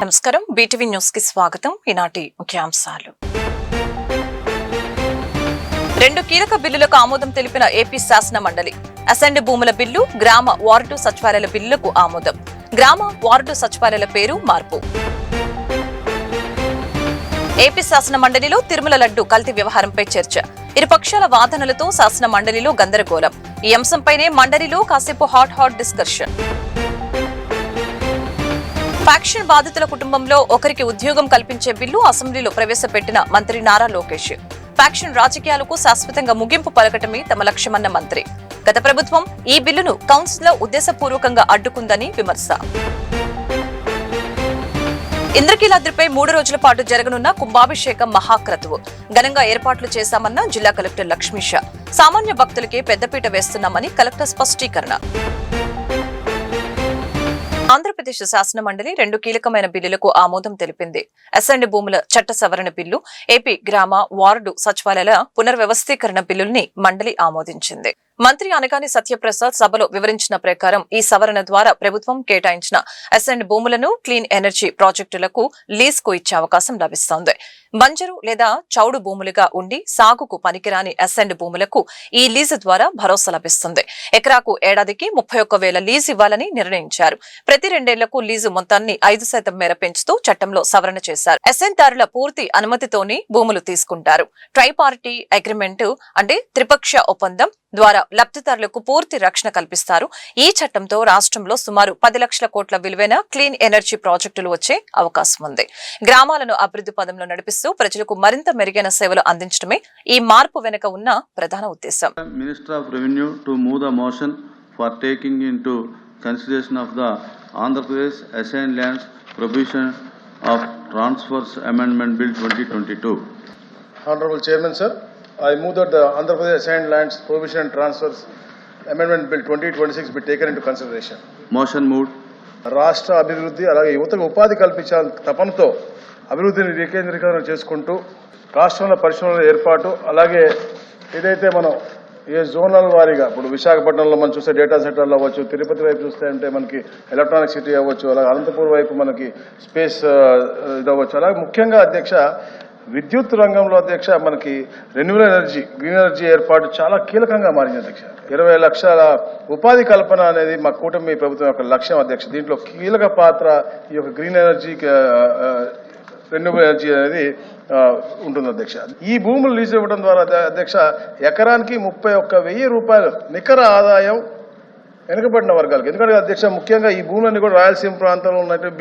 నమస్కారం, BTV news కి స్వాగతం. ఈనాటి ముఖ్యాంశాలు. 2 కీలక బిల్లులకు ఆమోదం తెలిపిన ఏపీ శాసన మండలి. అసెంబ్లీ భూముల బిల్లు, గ్రామ వార్డు సచివాలయాల బిల్లులకు ఆమోదం. గ్రామ వార్డు సచివాలయాల పేరు మార్పు. ఏపీ శాసన మండలిలో తిరుమల లడ్డు కల్తీ వ్యవహారంపై చర్చ. ఇరుపక్షాల వాదనలతో శాసన మండలిలో గందరగోళం. ఈ అంశంపైనే మండలిలో కాసేపు హాట్ డిస్కషన్. ఫ్యాక్షన్ బాధితుల కుటుంబంలో ఒకరికి ఉద్యోగం కల్పించే బిల్లు అసెంబ్లీలో ప్రవేశపెట్టిన మంత్రి నారా లోకేష్. ఫ్యాక్షన్ రాజకీయాలకు శాశ్వతంగా ముగింపు పలకటమే తమ లక్ష్యమన్న మంత్రి. గత ప్రభుత్వం ఈ బిల్లును కౌన్సిల్లో ఉద్దేశపూర్వకంగా అడ్డుకుందని విమర్శ. ఇంద్రకీలాద్రిపై 3 రోజుల పాటు జరగనున్న కుంభాభిషేకం మహాక్రతువు ఘనంగా ఏర్పాట్లు చేశామన్న జిల్లా కలెక్టర్ లక్ష్మీష. సామాన్య భక్తులకే పెద్దపీట వేస్తున్నామని కలెక్టర్ స్పష్టీకరణ. ఆంధ్రప్రదేశ్ శాసన మండలి 2 కీలకమైన బిల్లులకు ఆమోదం తెలిపింది. అసెంబ్లీ భూముల చట్ట సవరణ బిల్లు, ఏపీ గ్రామ వార్డు సచివాలయాల పునర్వ్యవస్థీకరణ బిల్లుల్ని మండలి ఆమోదించింది. మంత్రి అనగాని సత్యప్రసాద్ సభలో వివరించిన ప్రకారం ఈ సవరణ ద్వారా ప్రభుత్వం కేటాయించిన అసెంబ్లీ భూములను క్లీన్ ఎనర్జీ ప్రాజెక్టులకు లీజ్ కు ఇచ్చే అవకాశం లభిస్తోంది. బంజరు లేదా చౌడు భూములుగా ఉండి సాగుకు పనికిరాని అసెంబ్లీ భూములకు ఈ లీజు ద్వారా భరోసా లభిస్తుంది. ఎకరాకు ఏడాదికి 31,000 లీజు ఇవ్వాలని నిర్ణయించారు. ప్రతి 2 ఏళ్లకు లీజు మొత్తాన్ని 5% మేర పెంచుతూ చట్టంలో సవరణ చేశారు. అసెంబ్లీదారుల పూర్తి అనుమతితోనే భూములు తీసుకుంటారు. ట్రైపార్టీ అగ్రిమెంట్ అంటే త్రిపక్ష ఒప్పందం ద్వారా లబ్ధిదారులకు పూర్తి రక్షణ కల్పిస్తారు. ఈ చట్టంతో రాష్ట్రంలో సుమారు 10 లక్షల కోట్ల విలువైన క్లీన్ ఎనర్జీ ప్రాజెక్టులు వచ్చే అవకాశం ఉంది. గ్రామాలను అభివృద్ధి పదంలో నడిపిస్తూ ప్రజలకు మరింత మెరుగైన సేవలు అందించడమే ఈ మార్పు వెనుక ఉన్న ప్రధాన ఉద్దేశం. Minister of revenue to move the motion for taking into consideration of the Andhra Pradesh assigned lands provision of transfers amendment bill 2022. Honorable Chairman, sir, I move that the Andhra Pradesh Assigned Lands Provision and Transfers Amendment Bill 2026 be taken into consideration. Motion moved. రాష్ట్ర అభివృద్ధి అలాగే యువతకు ఉపాధి కల్పించాలని తపనతో అభివృద్ధిని వికేంద్రీకరణ చేసుకుంటూ రాష్ట్రంలో పరిశ్రమల ఏర్పాటు, అలాగే ఏదైతే మనం ఏ జోనల్ వారీగా ఇప్పుడు విశాఖపట్నంలో మనం చూస్తే డేటా సెంటర్లు అవ్వచ్చు, తిరుపతి వైపు చూస్తే అంటే మనకి ఎలక్ట్రానిక్ సిటీ అవ్వచ్చు, అలాగే అనంతపూర్ వైపు మనకి స్పేస్ ఇది అవ్వచ్చు. అలాగే ముఖ్యంగా అధ్యక్ష విద్యుత్ రంగంలో అధ్యక్ష మనకి రెన్యూవల్ ఎనర్జీ, గ్రీన్ ఎనర్జీ ఏర్పాటు చాలా కీలకంగా మారింది అధ్యక్ష. 20 లక్షల ఉపాధి కల్పన అనేది మా కూటమి ప్రభుత్వం యొక్క లక్ష్యం అధ్యక్ష. దీంట్లో కీలక పాత్ర ఈ యొక్క గ్రీన్ ఎనర్జీ, రెన్యూవల్ ఎనర్జీ అనేది ఉంటుంది అధ్యక్ష. ఈ భూములు లీజ్ ఇవ్వడం ద్వారా అధ్యక్ష ఎకరానికి 31,000 రూపాయలు నికర ఆదాయం వెనుకబడిన వర్గాలకు. ఎందుకంటే అధ్యక్ష ముఖ్యంగా ఈ భూములన్నీ కూడా రాయలసీమ ప్రాంతంలో ఉన్నటువంటి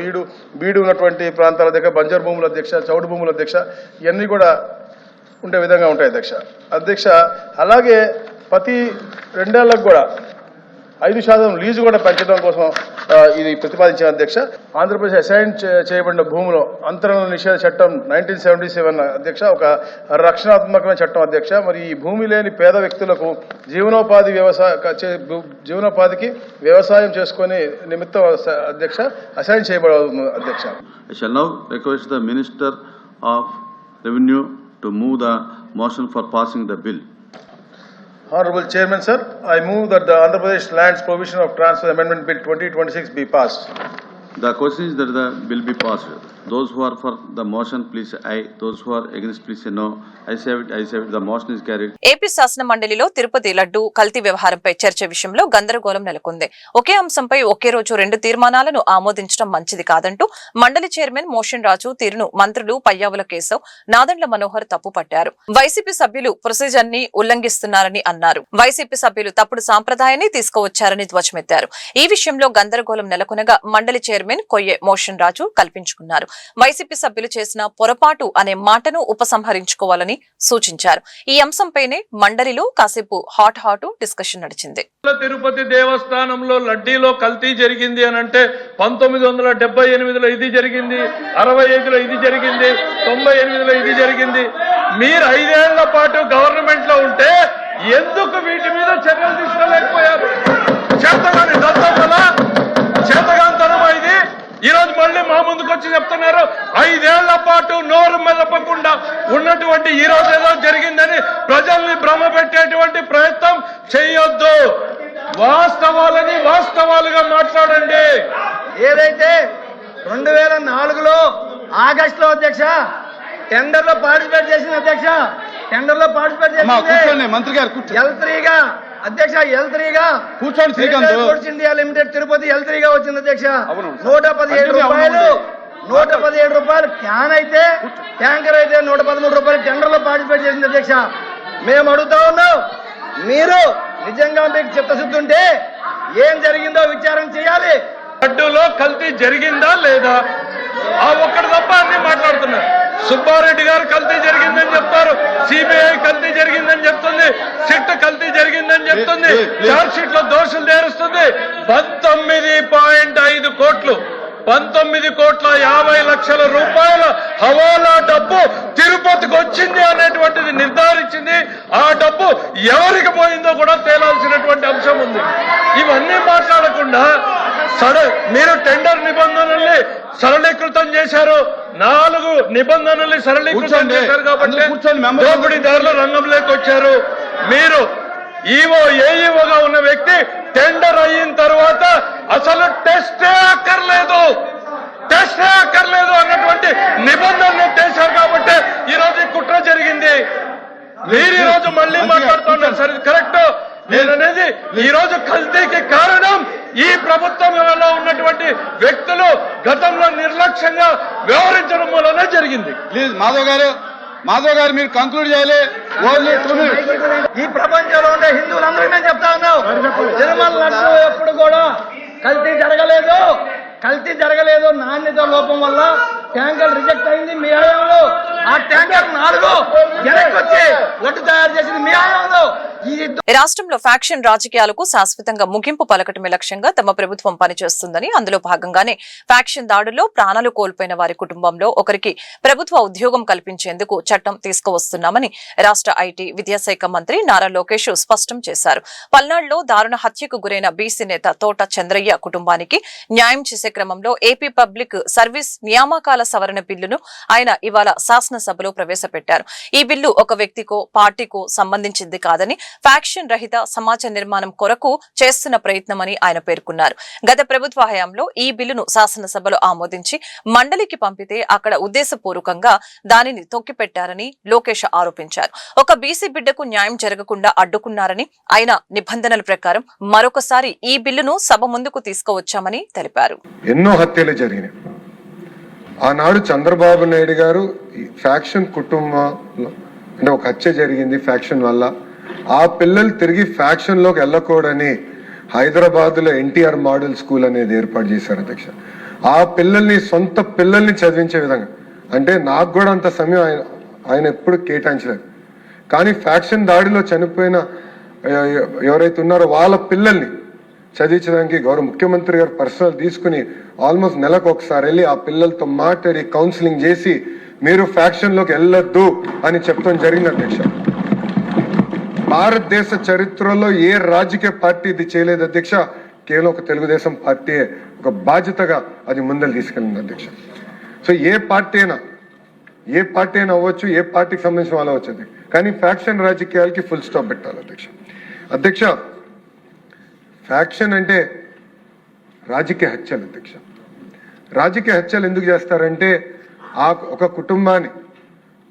బీడు ఉన్నటువంటి ప్రాంతాల దగ్గర బంజర్ భూముల అధ్యక్ష, చౌడు భూముల అధ్యక్ష ఇవన్నీ కూడా ఉండే విధంగా ఉంటాయి అధ్యక్ష. అలాగే ప్రతి 2 ఏళ్లకు కూడా 5% లీజు కూడా పెంచడం కోసం ఇది ప్రతిపాదించిన అధ్యక్ష. ఆంధ్రప్రదేశ్ అసైన్ చేయబడిన భూములు అంతరణ నిషేధ చట్టం 1977 అధ్యక్ష ఒక రక్షణాత్మకమైన చట్టం అధ్యక్ష. మరి ఈ భూమి లేని పేద వ్యక్తులకు జీవనోపాధికి వ్యవసాయం చేసుకునే నిమిత్తం అధ్యక్ష అసైన్ చేయబడుతుంది అధ్యక్ష. I shall now request the Minister of Revenue to move the motion for passing the bill. Honorable Chairman, sir, I move that the Andhra Pradesh Lands Provision of Transfer Amendment Bill 2026 be passed. The question is that the bill be passed. Those who are for the motion, please say aye. Those who are against, please say no. I say it. The motion is carried. AP శాసన మండలిలో తిరుపతి లడ్డు కల్తీ వ్యవహారంపై చర్చ విషయంలో గందరగోళం నెలకొంది. ఒకే అంశంపై ఒకే రోజు 2 తీర్మానాలను ఆమోదించడం మంచిది కాదంటూ మండలి చైర్మన్ మోషన్ రాజు తీరును మంత్రులు పయ్యావుల కేశవ్, నాదెండ్ల మనోహర్ తప్పుపట్టారు. వైసీపీ సభ్యులు ప్రొసీజర్ ని ఉల్లంఘిస్తున్నారని అన్నారు. వైసీపీ సభ్యులు తప్పుడు సాంప్రదాయాన్ని తీసుకువచ్చారని ధ్వజమెత్తారు. ఈ విషయంలో గందరగోళం నెలకొనగా మండలి చైర్మన్ కొయ్యే మోషన్ రాజు కల్పించుకున్నారు. వైసీపీ సభ్యులు చేసిన పొరపాటు అనే మాటను ఉపసంహరించుకోవాలని సూచించారు. ఈ అంశంపైనే మండలిలో కాసేపు హాట్ డిస్కషన్ నడిచింది. తిరుపతి దేవస్థానంలో లడ్డీలో కల్తీ జరిగింది అని అంటే 1978లో ఇది జరిగింది, 65లో ఇది జరిగింది, 98లో ఇది జరిగింది. మీరు 5 ఏళ్ల పాటు గవర్నమెంట్ లో ఉంటే ఎందుకు వీటి మీద చర్యలు తీసుకోలేకపోయారు? చేతగాంతనమా ఇది? ఈ రోజు మళ్ళీ మా ముందుకు వచ్చి చెప్తున్నారు 5 ఏళ్ల పాటు నోరు మెదపకుండా ఉన్నటువంటి ఈ రోజు ఏదో జరిగిందని ప్రజల్ని భ్రమ పెట్టేటువంటి ప్రయత్నం చేయొద్దు. వాస్తవాలని వాస్తవాలుగా మాట్లాడండి. ఏదైతే 2004లో ఆగస్టులో అధ్యక్ష టెండర్లో పార్టిసిపేట్ చేసింది అధ్యక్ష. టెండర్లో పార్టిసిపేట్ చేసింది మంత్రి గారు L3గా అధ్యక్ష. L3గా కూర్చోండి Srikanth. Force India Limited Tirupati L3గా వచ్చింది అధ్యక్ష. 117 రూపాయలు 117 రూపాయలు క్యాన్ అయితే, ట్యాంకర్ అయితే 113 రూపాయలు టెండర్లో పార్టిసిపేట్ చేసింది అధ్యక్ష. మేము అడుగుతా ఉన్నాం, మీరు నిజంగా మీకు చిత్తశుద్ధి ఉంటే ఏం జరిగిందో విచారణ చేయాలి. లడ్డూలో కల్తీ జరిగిందా లేదా ఆ ఒక్కటి తప్ప అన్ని మాట్లాడుతున్నారు. సుబ్బారెడ్డి గారు కల్తీ జరిగిందని చెప్తారు, సిబిఐ కల్తీ జరిగిందని చెప్తుంది, సిట్ కల్తీ జరిగిందని చెప్తుంది, చార్జ్ షీట్ లో దోషులు చేరుస్తుంది. 19.5 కోట్లు 19,50,00,000 రూపాయల హవాలా డబ్బు తిరుపతికి వచ్చింది అనేటువంటిది నిర్ధారించింది. ఆ డబ్బు ఎవరికి పోయిందో కూడా తేలాల్సినటువంటి అంశం ఉంది. ఇవన్నీ మాట్లాడకుండా మీరు టెండర్ నిబంధనల్ని సరళీకృతం చేశారు. 4 నిబంధనల్ని సరళీకృతం చేశారు కాబట్టి దోపిడీదారులు రంగంలోకి వచ్చారు. మీరు ఈవో ఏఈఓగా ఉన్న వ్యక్తి టెండర్ అయిన తర్వాత అసలు టెస్టే అక్కర్లేదు అన్నటువంటి నిబంధనలు చేశారు కాబట్టి ఈ రోజు కుట్ర జరిగింది. మీరు ఈ రోజు మళ్ళీ మాట్లాడుతున్నారు సరే కరెక్ట్. నేననేది ఈ రోజు కల్తీకి కారణం ఈ ప్రభుత్వంలో ఉన్నటువంటి వ్యక్తులు గతంలో నిర్లక్ష్యంగా వ్యవహరించడం వలన జరిగింది. ప్లీజ్ మాధవ్ గారు మీరు కంక్లూడ్ చేయాలి. ఈ ప్రపంచంలో ఉండే హిందువులందరికీ నేను చెప్తా ఉన్నాం, తిరుమల లడ్డు ఎప్పుడు కూడా కల్తీ జరగలేదు. నాణ్యత లోపం వల్ల ట్యాంకర్ రిజెక్ట్ అయింది మీ హయాంలో. ఆ ట్యాంకర్ 4 వెనక్కి వచ్చి లడ్డు తయారు చేసింది మీ హయాంలో. రాష్ట్రంలో ఫ్యాక్షన్ రాజకీయాలకు శాశ్వతంగా ముగింపు పలకటమే లక్ష్యంగా తమ ప్రభుత్వం పనిచేస్తుందని, అందులో భాగంగానే ఫ్యాక్షన్ దాడుల్లో ప్రాణాలు కోల్పోయిన వారి కుటుంబంలో ఒకరికి ప్రభుత్వ ఉద్యోగం కల్పించేందుకు చట్టం తీసుకువస్తున్నామని రాష్ట్ర ఐటీ విద్యాశాఖ మంత్రి నారా లోకేష్ స్పష్టం చేశారు. పల్నాడులో దారుణ హత్యకు గురైన బీసీ నేత తోట చంద్రయ్య కుటుంబానికి న్యాయం చేసే క్రమంలో ఏపీ పబ్లిక్ సర్వీస్ నియామకాల సవరణ బిల్లును ఆయన ఇవాళ శాసనసభలో ప్రవేశపెట్టారు. ఈ బిల్లు ఒక వ్యక్తికో పార్టీకో సంబంధించింది కాదని, ఫ్యాక్షన్ రహిత సమాజ నిర్మాణం కొరకు చేస్తున్న ప్రయత్నమని ఆయన పేర్కొన్నారు. గత ప్రభుత్వ హయాంలో ఈ బిల్లును శాసనసభలో ఆమోదించి మండలికి పంపితే అక్కడ ఉద్దేశపూర్వకంగా దానిని తొక్కిపెట్టారని లోకేష్ ఆరోపించారు. ఒక బీసీ బిడ్డకు న్యాయం జరగకుండా అడ్డుకున్నారని, ఆయన నిబంధనల ప్రకారం మరొకసారి ఈ బిల్లును సభ ముందుకు తీసుకువచ్చామని తెలిపారు. ఎన్నో హత్యలు జరిగినాయి. ఆనాడు చంద్రబాబు నాయుడు గారు ఫ్యాక్షన్ కుటుంబంలో అంటే ఒక హత్య జరిగింది ఫ్యాక్షన్ వల్ల, ఆ పిల్లలు తిరిగి ఫ్యాక్షన్ లోకి వెళ్ళకూడని హైదరాబాద్ లో ఎన్టీఆర్ మోడల్ స్కూల్ అనేది ఏర్పాటు చేశారు అధ్యక్ష. ఆ పిల్లల్ని సొంత పిల్లల్ని చదివించే విధంగా, అంటే నాకు కూడా అంత సమయం ఆయన ఎప్పుడు కేటాయించలేదు, కానీ ఫ్యాక్షన్ దాడిలో చనిపోయిన ఎవరైతే ఉన్నారో వాళ్ళ పిల్లల్ని చదివించడానికి గౌరవ ముఖ్యమంత్రి గారు పర్సనల్ తీసుకుని ఆల్మోస్ట్ నెలకు ఒకసారి వెళ్ళి ఆ పిల్లలతో మాట్లాడి కౌన్సిలింగ్ చేసి మీరు ఫ్యాక్షన్ లోకి వెళ్ళొద్దు అని చెప్పడం జరిగింది అధ్యక్ష. భారతదేశ చరిత్రలో ఏ రాజకీయ పార్టీ ఇది చేయలేదు అధ్యక్ష. కేవలం ఒక తెలుగుదేశం పార్టీ ఒక బాధ్యతగా అది ముందలు తీసుకెళ్ళింది అధ్యక్ష. సో ఏ పార్టీ అయినా అవ్వచ్చు, ఏ పార్టీకి సంబంధించిన వాళ్ళు అవ్వచ్చు, కానీ ఫ్యాక్షన్ రాజకీయాలకి ఫుల్ స్టాప్ పెట్టాలి అధ్యక్ష. అధ్యక్ష, ఫ్యాక్షన్ అంటే రాజకీయ హత్యలు అధ్యక్ష. రాజకీయ హత్యలు ఎందుకు చేస్తారంటే ఆ ఒక కుటుంబాన్ని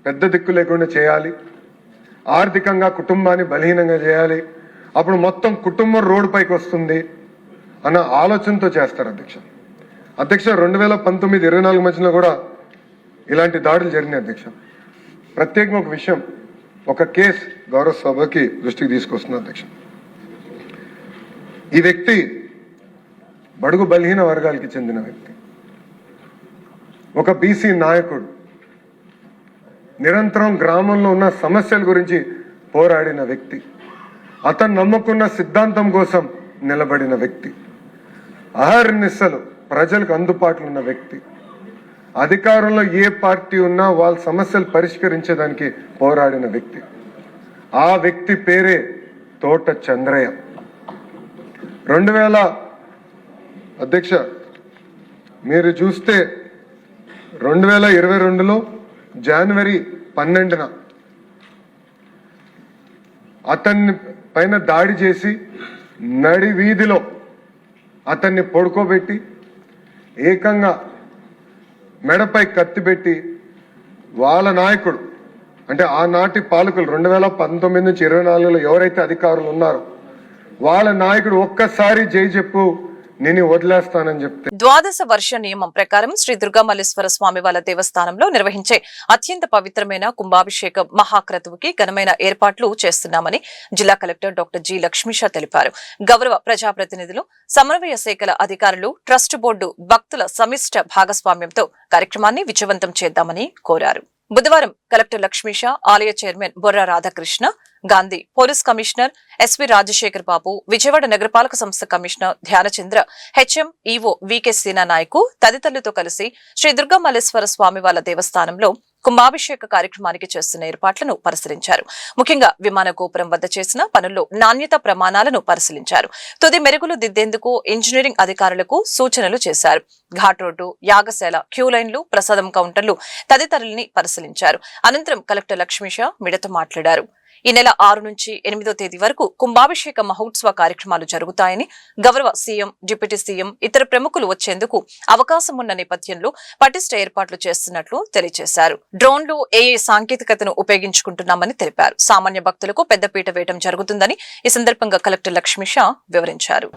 పెద్ద దిక్కు లేకుండా చేయాలి, ఆర్థికంగా కుటుంబాన్ని బలహీనంగా చేయాలి, అప్పుడు మొత్తం కుటుంబం రోడ్డు పైకి వస్తుంది అన్న ఆలోచనతో చేస్తారు అధ్యక్ష. 2019-24 మధ్యలో కూడా ఇలాంటి దాడులు జరిగినాయి అధ్యక్ష. ప్రత్యేకంగా ఒక విషయం, ఒక కేసు గౌరవ సభకి దృష్టికి తీసుకొస్తున్నా అధ్యక్ష. ఈ వ్యక్తి బడుగు బలహీన వర్గాలకి చెందిన వ్యక్తి, ఒక బీసీ నాయకుడు, నిరంతరం గ్రామంలో ఉన్న సమస్యల గురించి పోరాడిన వ్యక్తి, అతను నమ్ముకున్న సిద్ధాంతం కోసం నిలబడిన వ్యక్తి, అహర్నిశలు ప్రజలకు అందుబాటులో ఉన్న వ్యక్తి, అధికారంలో ఏ పార్టీ ఉన్నా వాళ్ళ సమస్యలు పరిష్కరించేదానికి పోరాడిన వ్యక్తి. ఆ వ్యక్తి పేరే తోట చంద్రయ్య. 2000 అధ్యక్ష మీరు చూస్తే 2022లో జనవరి 12న అతన్ని పైన దాడి చేసి నడి వీధిలో అతన్ని పడుకోబెట్టి ఏకంగా మెడపై కత్తి పెట్టి వాళ్ళ నాయకుడు అంటే ఆనాటి పాలకులు 2019 నుంచి 24లో ఎవరైతే అధికారులు ఉన్నారో వాళ్ళ నాయకుడు ఒక్కసారి జై చెప్పు నేను వదిలేస్తానని చెప్తే ద్వాదశ వర్ష నియమం ప్రకారం శ్రీ దుర్గామల్లేశ్వర స్వామి వారి దేవస్థానంలో నిర్వహించే అత్యంత పవిత్రమైన కుంభాభిషేకం మహాక్రతువుకి ఘనమైన ఏర్పాట్లు చేస్తున్నామని జిల్లా కలెక్టర్ డాక్టర్ జి లక్ష్మీషా తెలిపారు. గౌరవ ప్రజాప్రతినిధులు, సమన్వయ శాఖల అధికారులు, ట్రస్ట్ బోర్డు భక్తుల సమిష్ట భాగస్వామ్యంతో కార్యక్రమాన్ని విజయవంతం చేద్దామని కోరారు. బుధవారం కలెక్టర్ లక్ష్మీషా, ఆలయ chairman Borra Radhakrishna, Gandhi, police commissioner SV Rajasekhar Babu, Vijayawada నగరపాలక సంస్థ commissioner Dhyanachandra, HM EO VK Sena Naik తదితరులతో కలిసి శ్రీ దుర్గామల్లేశ్వర స్వామి వారి దేవస్థానంలో కుంభాభిషేక కార్యక్రమానికి చేస్తున్న ఏర్పాట్లను పరిశీలించారు. ముఖ్యంగా విమాన గోపురం వద్ద చేసిన పనుల్లో నాణ్యత ప్రమాణాలను పరిశీలించారు. తుది మెరుగులు దిద్దేందుకు ఇంజనీరింగ్ అధికారులకు సూచనలు చేశారు. ఘాట్ రోడ్డు, యాగశాల, క్యూ లైన్లు, ప్రసాదం కౌంటర్లు తదితరులని పరిశీలించారు. అనంతరం కలెక్టర్ లక్ష్మీషా మీడియాతో మాట్లాడారు. ఈ నెల 6 నుంచి 8వ తేదీ వరకు కుంభాభిషేక మహోత్సవ కార్యక్రమాలు జరుగుతాయని, గౌరవ సీఎం, డిప్యూటీ సీఎం, ఇతర ప్రముఖులు వచ్చేందుకు అవకాశం ఉన్న నేపథ్యంలో పటిష్ట ఏర్పాట్లు చేస్తున్నట్లు తెలియజేశారు. డ్రోన్లు, ఏఐ సాంకేతికతను ఉపయోగించుకుంటున్నామని తెలిపారు. సామాన్య భక్తులకు పెద్దపీట వేయడం జరుగుతుందని ఈ సందర్భంగా కలెక్టర్ లక్ష్మీషా వివరించారు.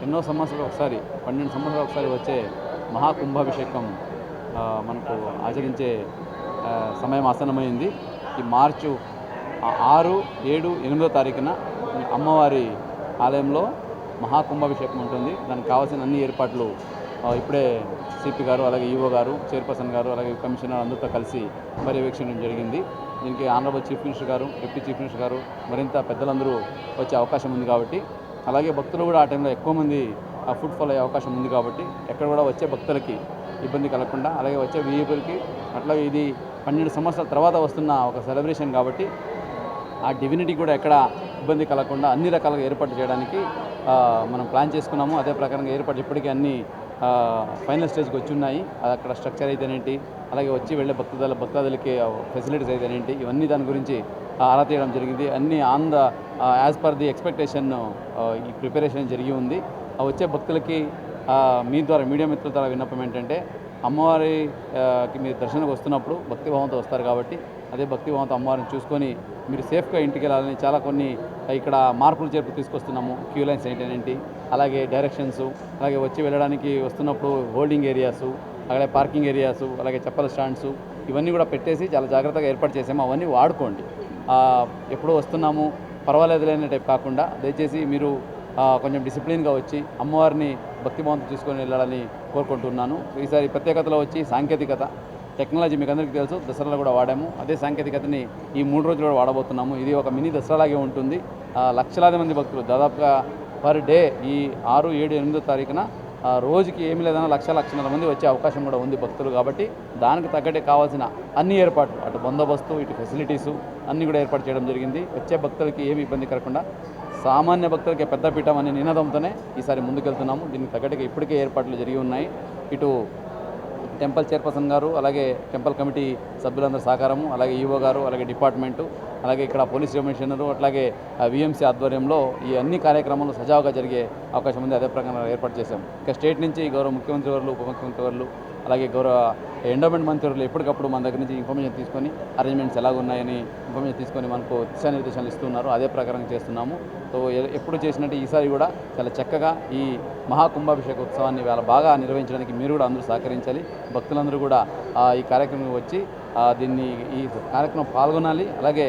ఎన్నో సంవత్సరాలు ఒకసారి 12 సంవత్సరాలు ఒకసారి వచ్చే మహాకుంభాభిషేకం మనకు ఆచరించే సమయం ఆసన్నమైంది. ఈ మార్చి 6, 7, 8వ తారీఖున అమ్మవారి ఆలయంలో మహాకుంభాభిషేకం ఉంటుంది. దానికి కావాల్సిన అన్ని ఏర్పాట్లు ఇప్పుడే సిపి గారు, అలాగే ఈఓ గారు, చైర్పర్సన్ గారు, అలాగే కమిషనర్ అందరితో కలిసి పర్యవేక్షించడం జరిగింది. దీనికి ఆనరబుల్ చీఫ్ మినిస్టర్ గారు, డిప్యూటీ చీఫ్ మినిస్టర్ గారు, మరింత పెద్దలందరూ వచ్చే అవకాశం ఉంది కాబట్టి, అలాగే భక్తులు కూడా ఆ టైంలో ఎక్కువ మంది ఫుడ్ ఫాల్ అయ్యే అవకాశం ఉంది కాబట్టి ఎక్కడ కూడా వచ్చే భక్తులకి ఇబ్బంది కలగకుండా, అలాగే వచ్చే విఐపీలకి, అట్లాగే ఇది 12 సంవత్సరాల తర్వాత వస్తున్న ఒక సెలబ్రేషన్ కాబట్టి ఆ డివినిటీ కూడా ఎక్కడ ఇబ్బంది కలగకుండా అన్ని రకాలుగా ఏర్పాటు చేయడానికి మనం ప్లాన్ చేసుకున్నాము. అదే ప్రకారంగా ఏర్పాటు ఇప్పటికీ అన్ని ఫైనల్ స్టేజ్కి వచ్చి ఉన్నాయి. అక్కడ స్ట్రక్చర్ అయితేనేంటి, అలాగే వచ్చి వెళ్ళే భక్తాదులకి ఫెసిలిటీస్ అయితేనేంటి, ఇవన్నీ దాని గురించి ఆరా తీయడం జరిగింది. అన్నీ on the as per the expectation ఈ ప్రిపరేషన్ జరిగి ఉంది. వచ్చే భక్తులకి మీ ద్వారా, మీడియా మిత్రుల ద్వారా విన్నపం ఏంటంటే, అమ్మవారికి మీరు దర్శనకు వస్తున్నప్పుడు భక్తిభావంతో వస్తారు కాబట్టి అదే భక్తిభావంతో అమ్మవారిని చూసుకొని మీరు సేఫ్గా ఇంటికి వెళ్ళాలని చాలా కొన్ని ఇక్కడ మార్పులు చేర్పు తీసుకొస్తున్నాము. క్యూ లైన్స్ ఏంటంటే, అలాగే డైరెక్షన్స్, అలాగే వచ్చి వెళ్ళడానికి వస్తున్నప్పుడు హోల్డింగ్ ఏరియాసు, అలాగే పార్కింగ్ ఏరియాసు, అలాగే చెప్పల స్టాండ్స్ ఇవన్నీ కూడా పెట్టేసి చాలా జాగ్రత్తగా ఏర్పాటు చేసాము. అవన్నీ వాడుకోండి. ఎప్పుడూ వస్తున్నాము పర్వాలేదు లేని టైప్ కాకుండా దయచేసి మీరు కొంచెం డిసిప్లిన్గా వచ్చి అమ్మవారిని భక్తిభావంతో తీసుకొని వెళ్ళాలని కోరుకుంటున్నాను. ఈసారి ప్రత్యేకతలో వచ్చి సాంకేతికత, టెక్నాలజీ మీకు అందరికీ తెలుసు, దసరాలో కూడా వాడాము. అదే సాంకేతికతని ఈ 3 రోజులు కూడా వాడబోతున్నాము. ఇది ఒక మినీ దసరాలాగే ఉంటుంది. లక్షలాది మంది భక్తులు దాదాపుగా పర్ డే ఈ 6, 7, 8వ తారీఖున రోజుకి ఏమి లేదన్నా 1,00,000 మంది వచ్చే అవకాశం కూడా ఉంది భక్తులు. కాబట్టి దానికి తగ్గట్టే కావాల్సిన అన్ని ఏర్పాట్లు, అటు బందోబస్తు, ఇటు ఫెసిలిటీసు అన్నీ కూడా ఏర్పాటు చేయడం జరిగింది. వచ్చే భక్తులకి ఏమి ఇబ్బంది కలగకుండా సామాన్య భక్తులకి పెద్దపీఠం అనే నినాదంతోనే ఈసారి ముందుకెళ్తున్నాము. దీనికి తగ్గట్టుగా ఇప్పటికే ఏర్పాట్లు జరిగి ఉన్నాయి. ఇటు టెంపుల్ చైర్పర్సన్ గారు, అలాగే టెంపుల్ కమిటీ సభ్యులందరూ సహకారము, అలాగే ఈఓ గారు, అలాగే డిపార్ట్మెంటు, అలాగే ఇక్కడ పోలీస్ కమిషనరు, అట్లాగే విఎంసీ ఆధ్వర్యంలో ఈ అన్ని కార్యక్రమాలు సజావుగా జరిగే అవకాశం ఉంది. అదే ప్రకారం ఏర్పాటు చేశాం. ఇక స్టేట్ నుంచి గౌరవ ముఖ్యమంత్రి వర్లు, ఉప ముఖ్యమంత్రి వర్లు, అలాగే గౌరవ ఎండోమెంట్ మంత్రులు ఎప్పటికప్పుడు మన దగ్గర నుంచి ఇన్ఫర్మేషన్ తీసుకొని అరేంజ్మెంట్స్ ఎలాగున్నాయని ఇన్ఫర్మేషన్ తీసుకొని మనకు దిశానిర్దేశాలు ఇస్తున్నారు. అదే ప్రకారం చేస్తున్నాము. సో ఎప్పుడు చేసినట్టు ఈసారి కూడా చాలా చక్కగా ఈ మహాకుంభాభిషేక ఉత్సవాన్ని బాగా నిర్వహించడానికి మీరు కూడా అందరూ సహకరించాలి. భక్తులందరూ కూడా ఈ కార్యక్రమం వచ్చి ఈ కార్యక్రమం పాల్గొనాలి. అలాగే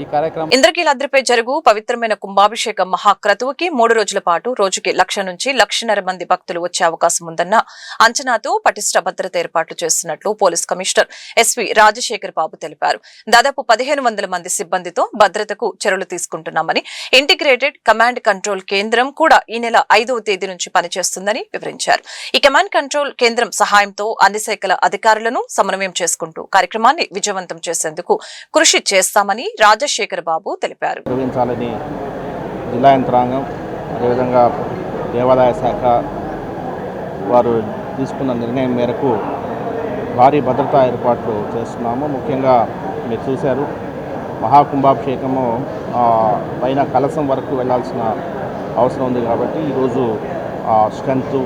ఈ కార్యక్రమం ఇంద్రకీలాద్రిపై జరుగు పవిత్రమైన కుంభాభిషేక మహాక్రతువుకి 3 రోజుల పాటు రోజుకి 1,00,000 నుంచి 1,50,000 మంది భక్తులు వచ్చే అవకాశం ఉందన్న అంచనాతో పటిష్ట భద్రత ఏర్పాట్లు చేస్తున్నట్లు పోలీస్ కమిషనర్ ఎస్వి రాజశేఖర్ బాబు తెలిపారు. దాదాపు 1,500 మంది సిబ్బందితో భద్రతకు చర్యలు తీసుకుంటున్నామని, ఇంటిగ్రేటెడ్ కమాండ్ కంట్రోల్ కేంద్రం కూడా ఈ నెల 5వ తేదీ నుంచి పనిచేస్తుందని వివరించారు. ఈ కమాండ్ కంట్రోల్ కేంద్రం సహాయంతో అన్ని శాఖల అధికారులను సమన్వయం చేసుకుంటూ కార్యక్రమాన్ని విజయవంతం చేసేందుకు కృషి చేస్తామని రాజశేఖర్ బాబు తెలిపారు. నిర్వహించాలని జిల్లా యంత్రాంగం, అదేవిధంగా దేవాదాయ శాఖ వారు తీసుకున్న నిర్ణయం మేరకు భారీ భద్రతా ఏర్పాట్లు చేస్తున్నాము. ముఖ్యంగా మీరు చూశారు, మహాకుంభాభిషేకము పైన కలశం వరకు వెళ్లాల్సిన అవసరం ఉంది కాబట్టి ఈరోజు స్ట్రెంత్,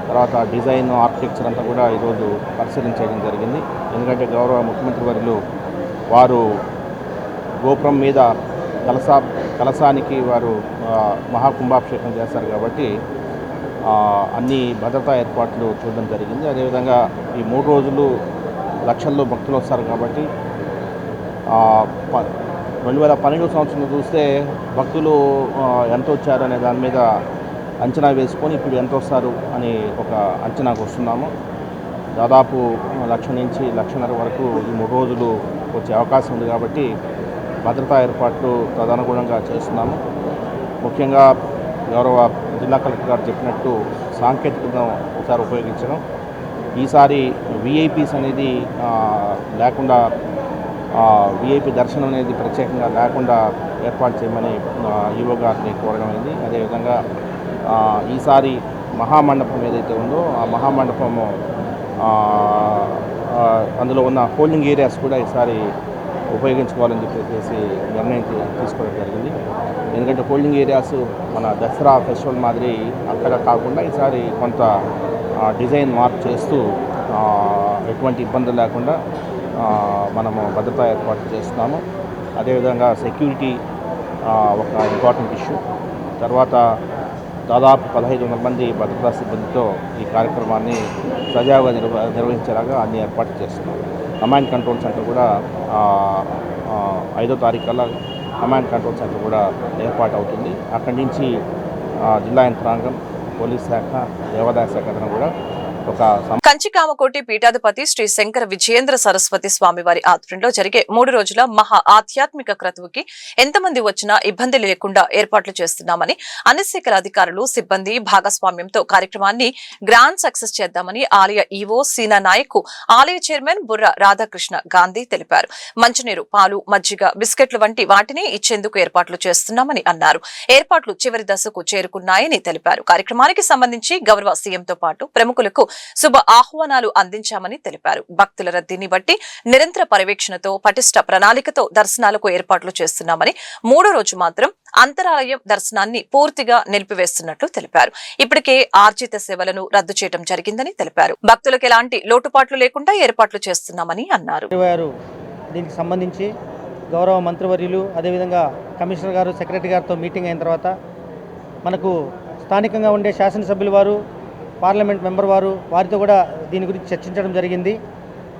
తర్వాత డిజైన్, ఆర్కిటెక్చర్ అంతా కూడా ఈరోజు పరిశీలించడం జరిగింది. ఎందుకంటే గౌరవ ముఖ్యమంత్రి వర్యులు వారు గోపురం మీద కలశానికి వారు మహాకుంభాభిషేకం చేస్తారు కాబట్టి అన్ని భద్రతా ఏర్పాట్లు చూడడం జరిగింది. అదేవిధంగా ఈ 3 రోజులు లక్షల్లో భక్తులు వస్తారు కాబట్టి 2012 సంవత్సరంలో చూస్తే భక్తులు ఎంత వచ్చారు అనే దాని మీద అంచనా వేసుకొని ఇప్పుడు ఎంత వస్తారు అని ఒక అంచనాకు వస్తున్నాము. దాదాపు 1,00,000 నుంచి 1,50,000 వరకు ఈ 3 రోజులు వచ్చే అవకాశం ఉంది కాబట్టి భద్రతా ఏర్పాట్లు తదనుగుణంగా చేస్తున్నాము. ముఖ్యంగా గౌరవ జిల్లా కలెక్టర్ గారు చెప్పినట్టు సాంకేతికతను ఒకసారి ఉపయోగించడం, ఈసారి విఐపీస్ అనేది లేకుండా విఐపి దర్శనం అనేది ప్రత్యేకంగా లేకుండా ఏర్పాటు చేయమని ఈవో గారిని కోరడం అయింది. అదేవిధంగా ఈసారి మహామండపం ఏదైతే ఉందో ఆ మహామండపము అందులో ఉన్న హోల్డింగ్ ఏరియాస్ కూడా ఈసారి ఉపయోగించుకోవాలని చెప్పేసి నిర్ణయం తీసుకోవడం జరిగింది. ఎందుకంటే హోల్డింగ్ ఏరియాస్ మన దసరా ఫెస్టివల్ మాదిరి అక్కడ కాకుండా ఈసారి కొంత డిజైన్ మార్పు చేస్తూ ఎటువంటి ఇబ్బందులు లేకుండా మనము భద్రతా ఏర్పాటు చేస్తున్నాము. అదేవిధంగా సెక్యూరిటీ ఒక ఇంపార్టెంట్ ఇష్యూ. తర్వాత దాదాపు 1,500 మంది భద్రతా సిబ్బందితో ఈ కార్యక్రమాన్ని సజావుగా నిర్వహించేలాగా అన్ని ఏర్పాట్లు చేస్తున్నాం. కమాండ్ కంట్రోల్ సెంటర్ కూడా 5వ తారీఖు కల్లా కమాండ్ కంట్రోల్ సెంటర్ కూడా ఏర్పాటు అవుతుంది. అక్కడి నుంచి జిల్లా యంత్రాంగం, పోలీస్ శాఖ, దేవాదాయ శాఖ కూడా ఒక కంచికామకోటి పీఠాధిపతి శ్రీ శంకర విజయేంద్ర సరస్వతి స్వామివారి ఆధ్వర్యంలో జరిగే 3 రోజుల మహా ఆధ్యాత్మిక క్రతువుకి ఎంతమంది వచ్చినా ఇబ్బంది లేకుండా ఏర్పాట్లు చేస్తున్నామని అన్ని శాఖల అధికారులు, సిబ్బంది భాగస్వామ్యంతో కార్యక్రమాన్ని గ్రాండ్ సక్సెస్ చేద్దామని ఆలయ ఈవో సీనా నాయక్, ఆలయ చైర్మన్ బుర్ర రాధాకృష్ణ గాంధీ తెలిపారు. మంచినీరు, పాలు, మజ్జిగ, బిస్కెట్లు వంటి వాటిని ఇచ్చేందుకు ఏర్పాట్లు చేస్తున్నామని అన్నారు. ఏర్పాట్లు చివరి దశకు చేరుకున్నాయని తెలిపారు. కార్యక్రమానికి సంబంధించి గౌరవ సీఎంతో పాటు ప్రముఖులకు శుభ ఆహ్వానాలు అందించామని తెలిపారు. భక్తుల రద్దీని బట్టి నిరంతర పర్యవేక్షణతో పటిష్ట ప్రణాళికతో దర్శనాలకు ఏర్పాట్లు చేస్తున్నామని, 3వ రోజు మాత్రం అంతరాలయం దర్శనాన్ని పూర్తిగా నిలిపివేస్తున్నట్లు తెలిపారు. ఇప్పటికే ఆర్జిత సేవలను రద్దు చేయడం జరిగిందని తెలిపారు. భక్తులకు ఎలాంటి లోటుపాట్లు లేకుండా ఏర్పాట్లు చేస్తున్నామని అన్నారు. దీనికి సంబంధించి గౌరవ మంత్రివర్యులు, అదేవిధంగా కమిషనర్ గారు, సెక్రటరీ గారితో మీటింగ్ అయిన తర్వాత మనకు స్థానికంగా ఉండే శాసనసభ్యులు వారు, పార్లమెంట్ మెంబర్ వారితో కూడా దీని గురించి చర్చించడం జరిగింది.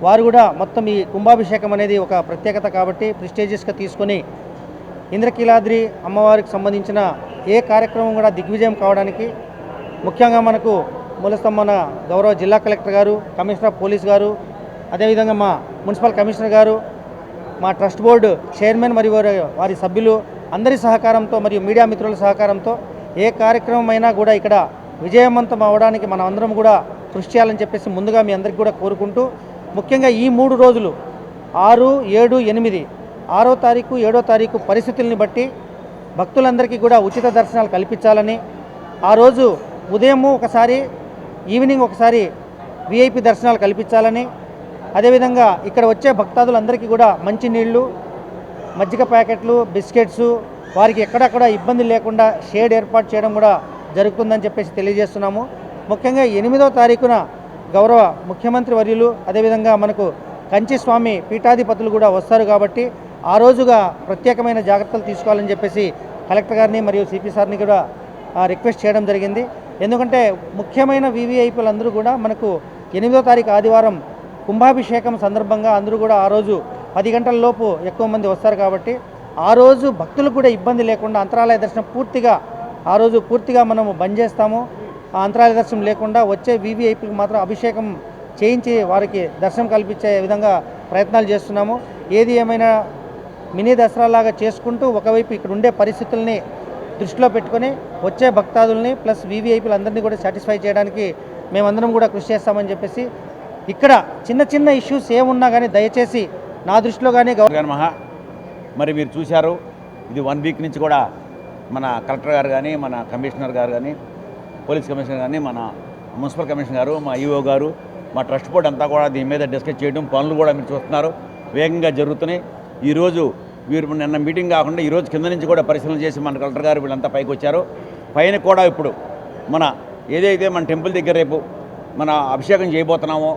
వారు కూడా మొత్తం ఈ కుంభాభిషేకం అనేది ఒక ప్రత్యేకత కాబట్టి ప్రెస్టీజియస్గా తీసుకొని ఇంద్రకీలాద్రి అమ్మవారికి సంబంధించిన ఏ కార్యక్రమం కూడా దిగ్విజయం కావడానికి ముఖ్యంగా మనకు మూలస్తంభన గౌరవ జిల్లా కలెక్టర్ గారు, కమిషనర్ ఆఫ్ పోలీస్ గారు, అదేవిధంగా మా మున్సిపల్ కమిషనర్ గారు, మా ట్రస్ట్ బోర్డు చైర్మన్ మరియు వారి సభ్యులు అందరి సహకారంతో మరియు మీడియా మిత్రుల సహకారంతో ఏ కార్యక్రమం అయినా కూడా ఇక్కడ విజయవంతం అవడానికి మనం అందరం కూడా కృషి చేయాలని చెప్పేసి ముందుగా మీ అందరికీ కూడా కోరుకుంటూ, ముఖ్యంగా ఈ 3 రోజులు 6, 7, 8, 6వ తారీఖు, 7వ తారీఖు పరిస్థితుల్ని బట్టి భక్తులందరికీ కూడా ఉచిత దర్శనాలు కల్పించాలని, ఆ రోజు ఉదయము ఒకసారి, ఈవినింగ్ ఒకసారి విఐపి దర్శనాలు కల్పించాలని, అదేవిధంగా ఇక్కడ వచ్చే భక్తాదులందరికీ కూడా మంచినీళ్ళు, మజ్జిగ ప్యాకెట్లు, బిస్కెట్స్ వారికి ఎక్కడక్కడ ఇబ్బంది లేకుండా షేడ్ ఏర్పాటు చేయడం కూడా జరుగుతుందని చెప్పేసి తెలియజేస్తున్నాము. ముఖ్యంగా 8వ తారీఖున గౌరవ ముఖ్యమంత్రి వర్యులు, అదేవిధంగా మనకు కంచి స్వామి పీఠాధిపతులు కూడా వస్తారు కాబట్టి ఆ రోజుగా ప్రత్యేకమైన జాగ్రత్తలు తీసుకోవాలని చెప్పేసి కలెక్టర్ గారిని మరియు సిపి సార్ని కూడా రిక్వెస్ట్ చేయడం జరిగింది. ఎందుకంటే ముఖ్యమైన వివిఐపీలు అందరూ కూడా మనకు 8వ తారీఖు ఆదివారం కుంభాభిషేకం సందర్భంగా అందరూ కూడా ఆ రోజు 10 గంటల లోపు ఎక్కువ మంది వస్తారు కాబట్టి ఆ రోజు భక్తులకు కూడా ఇబ్బంది లేకుండా అంతరాలయ దర్శనం ఆ రోజు పూర్తిగా మనము బంద్ చేస్తాము. ఆ అంతరాలయ దర్శనం లేకుండా వచ్చే వివిఐపీకి మాత్రం అభిషేకం చేయించి వారికి దర్శనం కల్పించే విధంగా ప్రయత్నాలు చేస్తున్నాము. ఏది ఏమైనా మినీ దసరాలాగా చేసుకుంటూ ఒకవైపు ఇక్కడ ఉండే పరిస్థితుల్ని దృష్టిలో పెట్టుకొని వచ్చే భక్తాదుల్ని ప్లస్ వివిఐపీలు అందరినీ కూడా సాటిస్ఫై చేయడానికి మేమందరం కూడా కృషి చేస్తామని చెప్పేసి, ఇక్కడ చిన్న చిన్న ఇష్యూస్ ఏమున్నా కానీ దయచేసి నా దృష్టిలో కానీ మరి మీరు చూశారు, ఇది 1 వీక్ నుంచి కూడా మన కలెక్టర్ గారు కానీ, మన కమిషనర్ గారు కానీ, పోలీస్ కమిషనర్ కానీ, మన మున్సిపల్ కమిషనర్ గారు, మా ఈఓ గారు, మా ట్రస్ట్ బోర్డు అంతా కూడా దీని మీద డిస్కస్ చేయడం, పనులు కూడా మీరు చూస్తున్నారు వేగంగా జరుగుతున్నాయి. ఈరోజు వీరు నిన్న మీటింగ్ కాకుండా ఈరోజు కింద నుంచి కూడా పరిశీలన చేసి మన కలెక్టర్ గారు వీళ్ళంతా పైకి వచ్చారు. పైన కూడా ఇప్పుడు మన ఏదైతే మన టెంపుల్ దగ్గర రేపు మన అభిషేకం చేయబోతున్నామో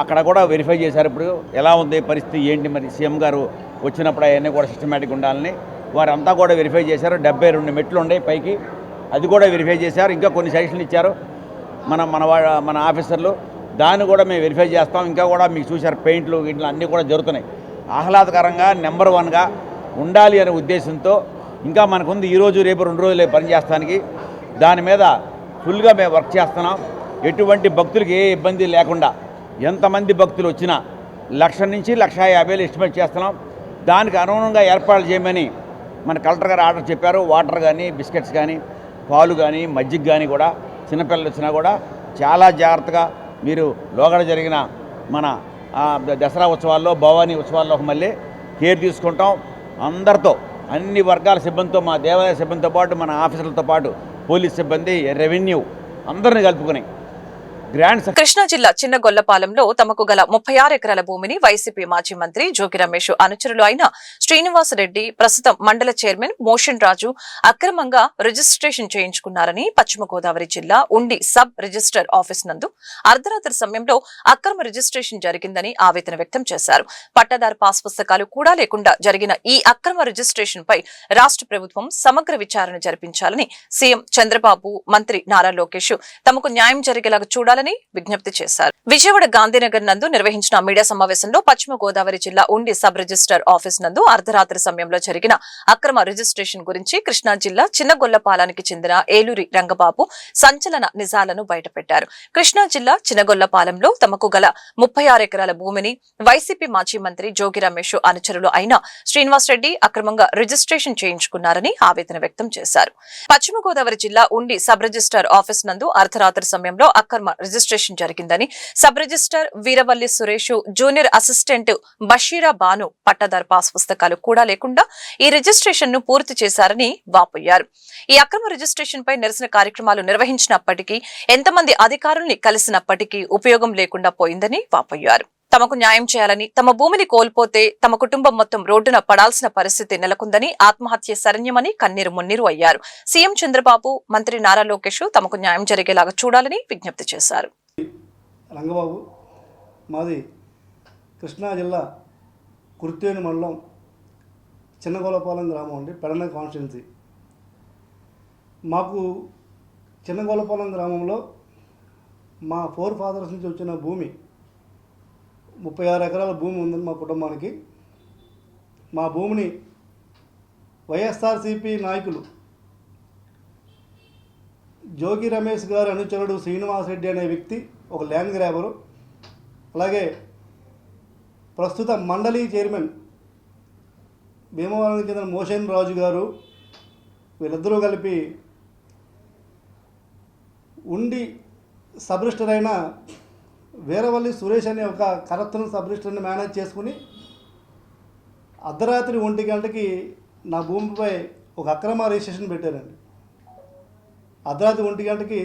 అక్కడ కూడా వెరిఫై చేశారు. ఇప్పుడు ఎలా ఉంది పరిస్థితి ఏంటి, మరి సీఎం గారు వచ్చినప్పుడు అవన్నీ కూడా సిస్టమేటిక్ ఉండాలని వారంతా కూడా వెరిఫై చేశారు. 72 మెట్లు ఉన్నాయి పైకి, అది కూడా వెరిఫై చేశారు. ఇంకా కొన్ని సజెషన్లు ఇచ్చారు మన ఆఫీసర్లు, దాన్ని కూడా మేము వెరిఫై చేస్తాం. ఇంకా కూడా మీకు చూశారు పెయింట్లు గిట్లు అన్నీ కూడా జరుగుతున్నాయి. ఆహ్లాదకరంగా నెంబర్ 1గా ఉండాలి అనే ఉద్దేశంతో ఇంకా మనకుంది ఈరోజు రేపు 2 రోజులే పనిచేస్తానికి. దాని మీద ఫుల్గా మేము వర్క్ చేస్తున్నాం. ఎటువంటి భక్తులకి ఏ ఇబ్బంది లేకుండా ఎంతమంది భక్తులు వచ్చినా 1,00,000 నుంచి 1,50,000 ఎస్టిమేట్ చేస్తున్నాం. దానికి అనుగుణంగా ఏర్పాట్లు చేయమని మన కలెక్టర్ గారు ఆర్డర్ చెప్పారు. వాటర్ కానీ, బిస్కెట్స్ కానీ, పాలు కానీ, మజ్జిగ కానీ కూడా చిన్నపిల్లలు వచ్చినా కూడా చాలా జాగ్రత్తగా మీరు లోగడ జరిగిన మన దసరా ఉత్సవాల్లో, భవానీ ఉత్సవాల్లో మళ్ళీ కేర్ తీసుకుంటాం. అందరితో, అన్ని వర్గాల సిబ్బందితో, మా దేవాలయ సిబ్బందితో పాటు, మన ఆఫీసర్లతో పాటు పోలీస్ సిబ్బంది, రెవెన్యూ అందరిని కలుపుకొని కృష్ణా జిల్లా చిన్నగొల్లపాలెంలో తమకు గల 36 ఎకరాల భూమిని వైసీపీ మాజీ మంత్రి జోగి రమేష్ అనుచరులు అయిన శ్రీనివాసరెడ్డి, ప్రస్తుతం మండల చైర్మన్ మోషన్ రాజు అక్రమంగా రిజిస్ట్రేషన్ చేయించుకున్నారని పశ్చిమ గోదావరి జిల్లా ఉండి సబ్ రిజిస్టర్ ఆఫీస్ నందు అర్ధరాత్రి సమయంలో అక్రమ రిజిస్ట్రేషన్ జరిగిందని ఆవేదన వ్యక్తం చేశారు. పట్టాదారు పాస్ పుస్తకాలు కూడా లేకుండా జరిగిన ఈ అక్రమ రిజిస్ట్రేషన్ పై రాష్ట్ర ప్రభుత్వం సమగ్ర విచారణ జరిపించాలని సీఎం చంద్రబాబు, మంత్రి నారా లోకేష్ తమకు న్యాయం జరిగేలాగా చూడాలని విజ్ఞప్తి చేశారు. విజయవాడ గాంధీనగర్ నందు నిర్వహించిన మీడియా సమావేశంలో పశ్చిమ గోదావరి జిల్లా ఉండి సబ్ రిజిస్టర్ ఆఫీస్ నందు అర్ధరాత్రి సమయంలో జరిగిన అక్రమ రిజిస్ట్రేషన్ గురించి కృష్ణా జిల్లా చిన్నగొల్లపాలానికి చెందిన ఏలూరి రంగబాబు సంచలన నిజాలను బయటపెట్టారు. కృష్ణా జిల్లా చిన్నగొల్లపాలెంలో తమకు గల 36 ఎకరాల భూమిని వైసీపీ మాజీ మంత్రి జోగి రమేష్ అనుచరులు అయిన శ్రీనివాసరెడ్డి అక్రమంగా రిజిస్ట్రేషన్ చేయించుకున్నారని ఆవేదన వ్యక్తం చేశారు. పశ్చిమ గోదావరి జిల్లా ఉండి సబ్ రిజిస్టర్ ఆఫీస్ నందు అర్ధరాత్రి సమయంలో అక్రమ రిజిస్ట్రేషన్ జరిగిందని sub register Veeravalli Suresh, junior assistant Basheera Banu పట్టాదారు పాస్ పుస్తకాలు కూడా లేకుండా ఈ రిజిస్ట్రేషన్ ను పూర్తి చేశారని వాపోయారు. ఈ అక్రమ రిజిస్ట్రేషన్ పై నిరసన కార్యక్రమాలు నిర్వహించినప్పటికీ, ఎంతమంది అధికారుల్ని కలిసినప్పటికీ ఉపయోగం లేకుండా పోయిందని వాపోయారు. తమకు న్యాయం చేయాలని, తమ భూమిని కోల్పోతే తమ కుటుంబం మొత్తం రోడ్డున పడాల్సిన పరిస్థితి నెలకొందని, ఆత్మహత్య శరణ్యమని కన్నీరు మున్నీరు అయ్యారు. సీఎం చంద్రబాబు, మంత్రి నారా లోకేష్ తమకు న్యాయం జరిగేలాగా చూడాలని విజ్ఞప్తి చేశారు. రంగబాబు, మాది కృష్ణా జిల్లా కుర్తేను మండలం చిన్నగొల్లపాలెం గ్రామం అండి, పెడన కాన్స్టిట్యున్సీ. మాకు చిన్నగొల్లపాలెం గ్రామంలో మా 4 ఫాదర్స్ నుంచి వచ్చిన భూమి 36 ఎకరాల భూమి ఉందని మా కుటుంబానికి. మా భూమిని వైఎస్ఆర్సీపీ నాయకులు జోగి రమేష్ గారి అనుచరుడు శ్రీనివాసరెడ్డి అనే వ్యక్తి ఒక ల్యాండ్ గ్రాబరు, అలాగే ప్రస్తుత మండలి చైర్మన్ భీమవరానికి చెందిన మోషన్ రాజు గారు, వీళ్ళిద్దరూ కలిపి ఉండి సబ్ రిజిస్టర్ అయిన వీరవల్లి సురేష్ అనే ఒక కరప్షన్ సబ్ రిజిస్టర్ని మేనేజ్ చేసుకుని అర్ధరాత్రి 1 గంటకి నా భూమిపై ఒక అక్రమ రిజిస్ట్రేషన్ పెట్టారండి. అర్ధరాత్రి 1 గంటకి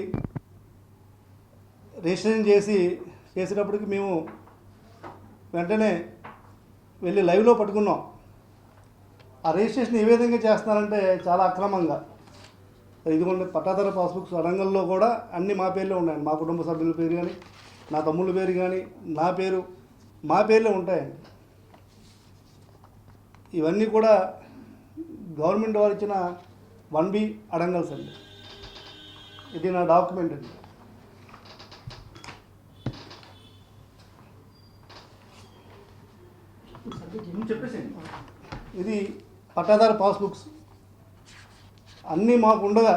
రిజిస్ట్రేషన్ చేసేటప్పటికి మేము వెంటనే వెళ్ళి లైవ్లో పట్టుకున్నాం. ఆ రిజిస్ట్రేషన్ ఏ విధంగా చేస్తున్నారంటే చాలా అక్రమంగా. ఇదిగోండి పట్టాదారు పాస్బుక్స్ అడంగల్లో కూడా అన్నీ మా పేర్లో ఉన్నాయండి. మా కుటుంబ సభ్యుల పేరు కానీ, నా తమ్ముళ్ళ పేరు కానీ, నా పేరు, మా పేర్లో ఉంటాయండి. ఇవన్నీ కూడా గవర్నమెంట్ వారు ఇచ్చిన 1B అడంగల్స్ అండి. ఇది నా డాక్యుమెంట్ అండి. ఇది పట్టాదారు పాస్బుక్స్ అన్నీ మాకుండగా,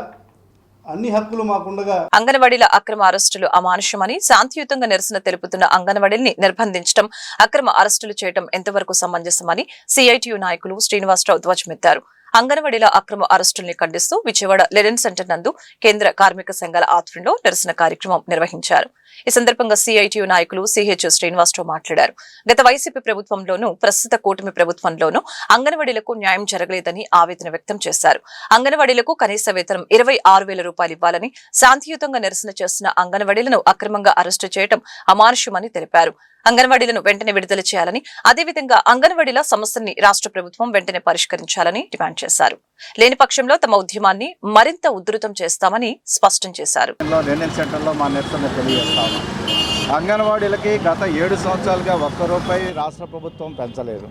అన్ని హక్కులు మాకుండగా అంగన్వాడీల అక్రమ అరెస్టులు అమానుషమని, శాంతియుతంగా నిరసన తెలుపుతున్న అంగన్వాడీల్ని నిర్బంధించడం, అక్రమ అరెస్టులు చేయడం ఎంతవరకు సమంజసమని సిఐటియు నాయకులు శ్రీనివాసరావు ధ్వజమెత్తారు. అంగన్వాడీల అక్రమ అరెస్టుల్ని ఖండిస్తూ విజయవాడ లెనిన్ సెంటర్ నందు కేంద్ర కార్మిక సంఘాల ఆధ్వర్యంలో నిరసన కార్యక్రమం నిర్వహించారు. ఈ సందర్భంగా సిఐటియు నాయకులు సిహెచ్ శ్రీనివాసరావు మాట్లాడారు. గత వైసీపీ ప్రభుత్వంలోనూ ప్రస్తుత కూటమి ప్రభుత్వంలోనూ అంగన్వాడీలకు న్యాయం జరగలేదని ఆవేదన వ్యక్తం చేశారు. అంగన్వాడీలకు కనీస వేతనం 26,000 రూపాయలు ఇవ్వాలని, శాంతియుతంగా నిరసన చేస్తున్న అంగన్వాడీలను అక్రమంగా అరెస్టు చేయడం అమానుషమని తెలిపారు. అంగన్వాడీలను వెంటనే విడుదల చేయాలని, అదేవిధంగా అంగన్వాడీల సమస్యల్ని రాష్ట్ర ప్రభుత్వం వెంటనే పరిష్కరించాలని డిమాండ్ చేశారు. లేని పక్షంలో తమ ఉద్యమాన్ని మరింత ఉధృతం చేస్తామని స్పష్టం చేశారు. లెర్నింగ్ సెంటర్లో మా నిరసన తెలియజేస్తాము. అంగన్వాడీలకి గత 7 సంవత్సరాలుగా ₹1 రాష్ట్ర ప్రభుత్వం పెంచలేదు.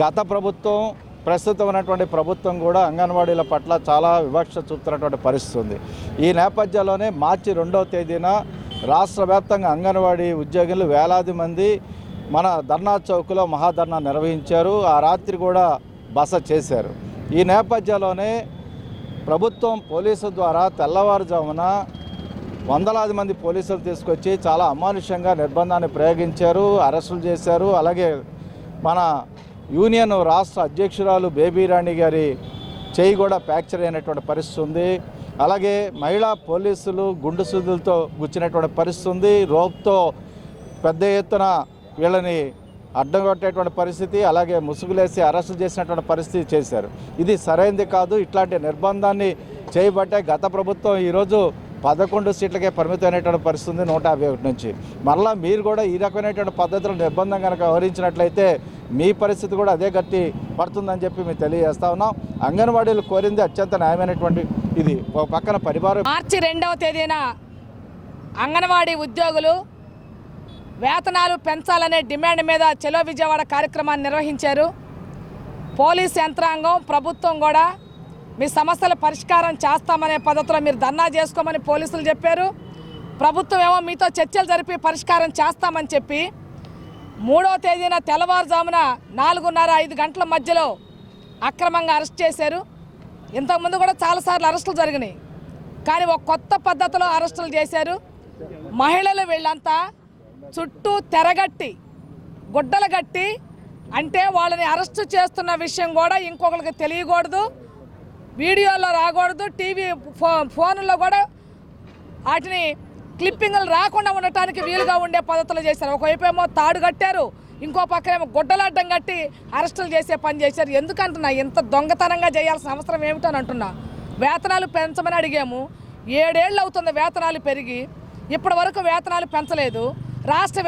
గత ప్రభుత్వం, ప్రస్తుతం ఉన్నటువంటి ప్రభుత్వం కూడా అంగన్వాడీల పట్ల చాలా వివక్ష చూపుతున్నటువంటి పరిస్థితి ఉంది. ఈ నేపథ్యంలోనే మార్చి 2వ తేదీన రాష్ట్ర వ్యాప్తంగా అంగన్వాడీ ఉద్యోగులు వేలాది మంది మన ధర్నా చౌక్లో మహాధర్నా నిర్వహించారు. ఆ రాత్రి కూడా బస చేశారు. ఈ నేపథ్యంలోనే ప్రభుత్వం పోలీసుల ద్వారా తెల్లవారుజామున వందలాది మంది పోలీసులు తీసుకొచ్చి చాలా అమానుషంగా నిర్బంధాన్ని ప్రయోగించారు, అరెస్టులు చేశారు. అలాగే మన యూనియన్ రాష్ట్ర అధ్యక్షురాలు బేబీ రాణి గారి చేయి కూడా ఫ్రాక్చర్ అయినటువంటి పరిస్థితి ఉంది. అలాగే మహిళా పోలీసులు గుండు సూదులతో గుచ్చినటువంటి పరిస్థితి ఉంది. రోప్తో పెద్ద ఎత్తున వీళ్ళని అడ్డం కొట్టేటువంటి పరిస్థితి, అలాగే ముసుగులేసి అరెస్టు చేసినటువంటి పరిస్థితి చేశారు. ఇది సరైనది కాదు. ఇట్లాంటి నిర్బంధాన్ని చేయబట్టే గత ప్రభుత్వం ఈరోజు 11 సీట్లకే పరిమితమైనటువంటి పరిస్థితి ఉంది 151 నుంచి. మరలా మీరు కూడా ఈ రకమైనటువంటి పద్ధతులు నిర్బంధం కనుక వ్యవహరించినట్లయితే మీ పరిస్థితి కూడా అదే గట్టి పడుతుందని చెప్పి మేము తెలియజేస్తా ఉన్నాం. అంగన్వాడీలు కోరింది అత్యంత న్యాయమైనటువంటి ఇది. ఒక పక్కన పరివారం మార్చి 2వ తేదీన అంగన్వాడీ ఉద్యోగులు వేతనాలు పెంచాలనే డిమాండ్ మీద చలో విజయవాడ కార్యక్రమాన్ని నిర్వహించారు. పోలీస్ యంత్రాంగం, ప్రభుత్వం కూడా మీ సమస్యల పరిష్కారం చేస్తామనే పద్ధతిలో మీరు ధర్నా చేసుకోమని పోలీసులు చెప్పారు. ప్రభుత్వం ఏమో మీతో చర్చలు జరిపి పరిష్కారం చేస్తామని చెప్పి 3వ తేదీన తెల్లవారుజామున 4:30-5 గంటల మధ్యలో అక్రమంగా అరెస్ట్ చేశారు. ఇంతకుముందు కూడా చాలాసార్లు అరెస్టులు జరిగినాయి, కానీ ఒక కొత్త పద్ధతిలో అరెస్టులు చేశారు. మహిళలు వీళ్ళంతా చుట్టూ తెరగట్టి గుడ్డలు కట్టి, అంటే వాళ్ళని అరెస్టు చేస్తున్న విషయం కూడా ఇంకొకరికి తెలియకూడదు, వీడియోలో రాకూడదు, టీవీ ఫోన్లో కూడా వాటిని క్లిప్పింగ్లు రాకుండా ఉండటానికి వీలుగా ఉండే పద్ధతులు చేశారు. ఒకవైపు ఏమో తాడు కట్టారు, ఇంకో పక్కనేమో గుడ్డలాడ్డం కట్టి అరెస్టులు చేసే పని చేశారు. ఎందుకంటున్నా ఇంత దొంగతనంగా చేయాల్సిన అవసరం ఏమిటని అంటున్నా. వేతనాలు పెంచమని అడిగాము, 7 ఏళ్ళు అవుతుంది వేతనాలు పెరిగి, ఇప్పటి వరకు వేతనాలు పెంచలేదు.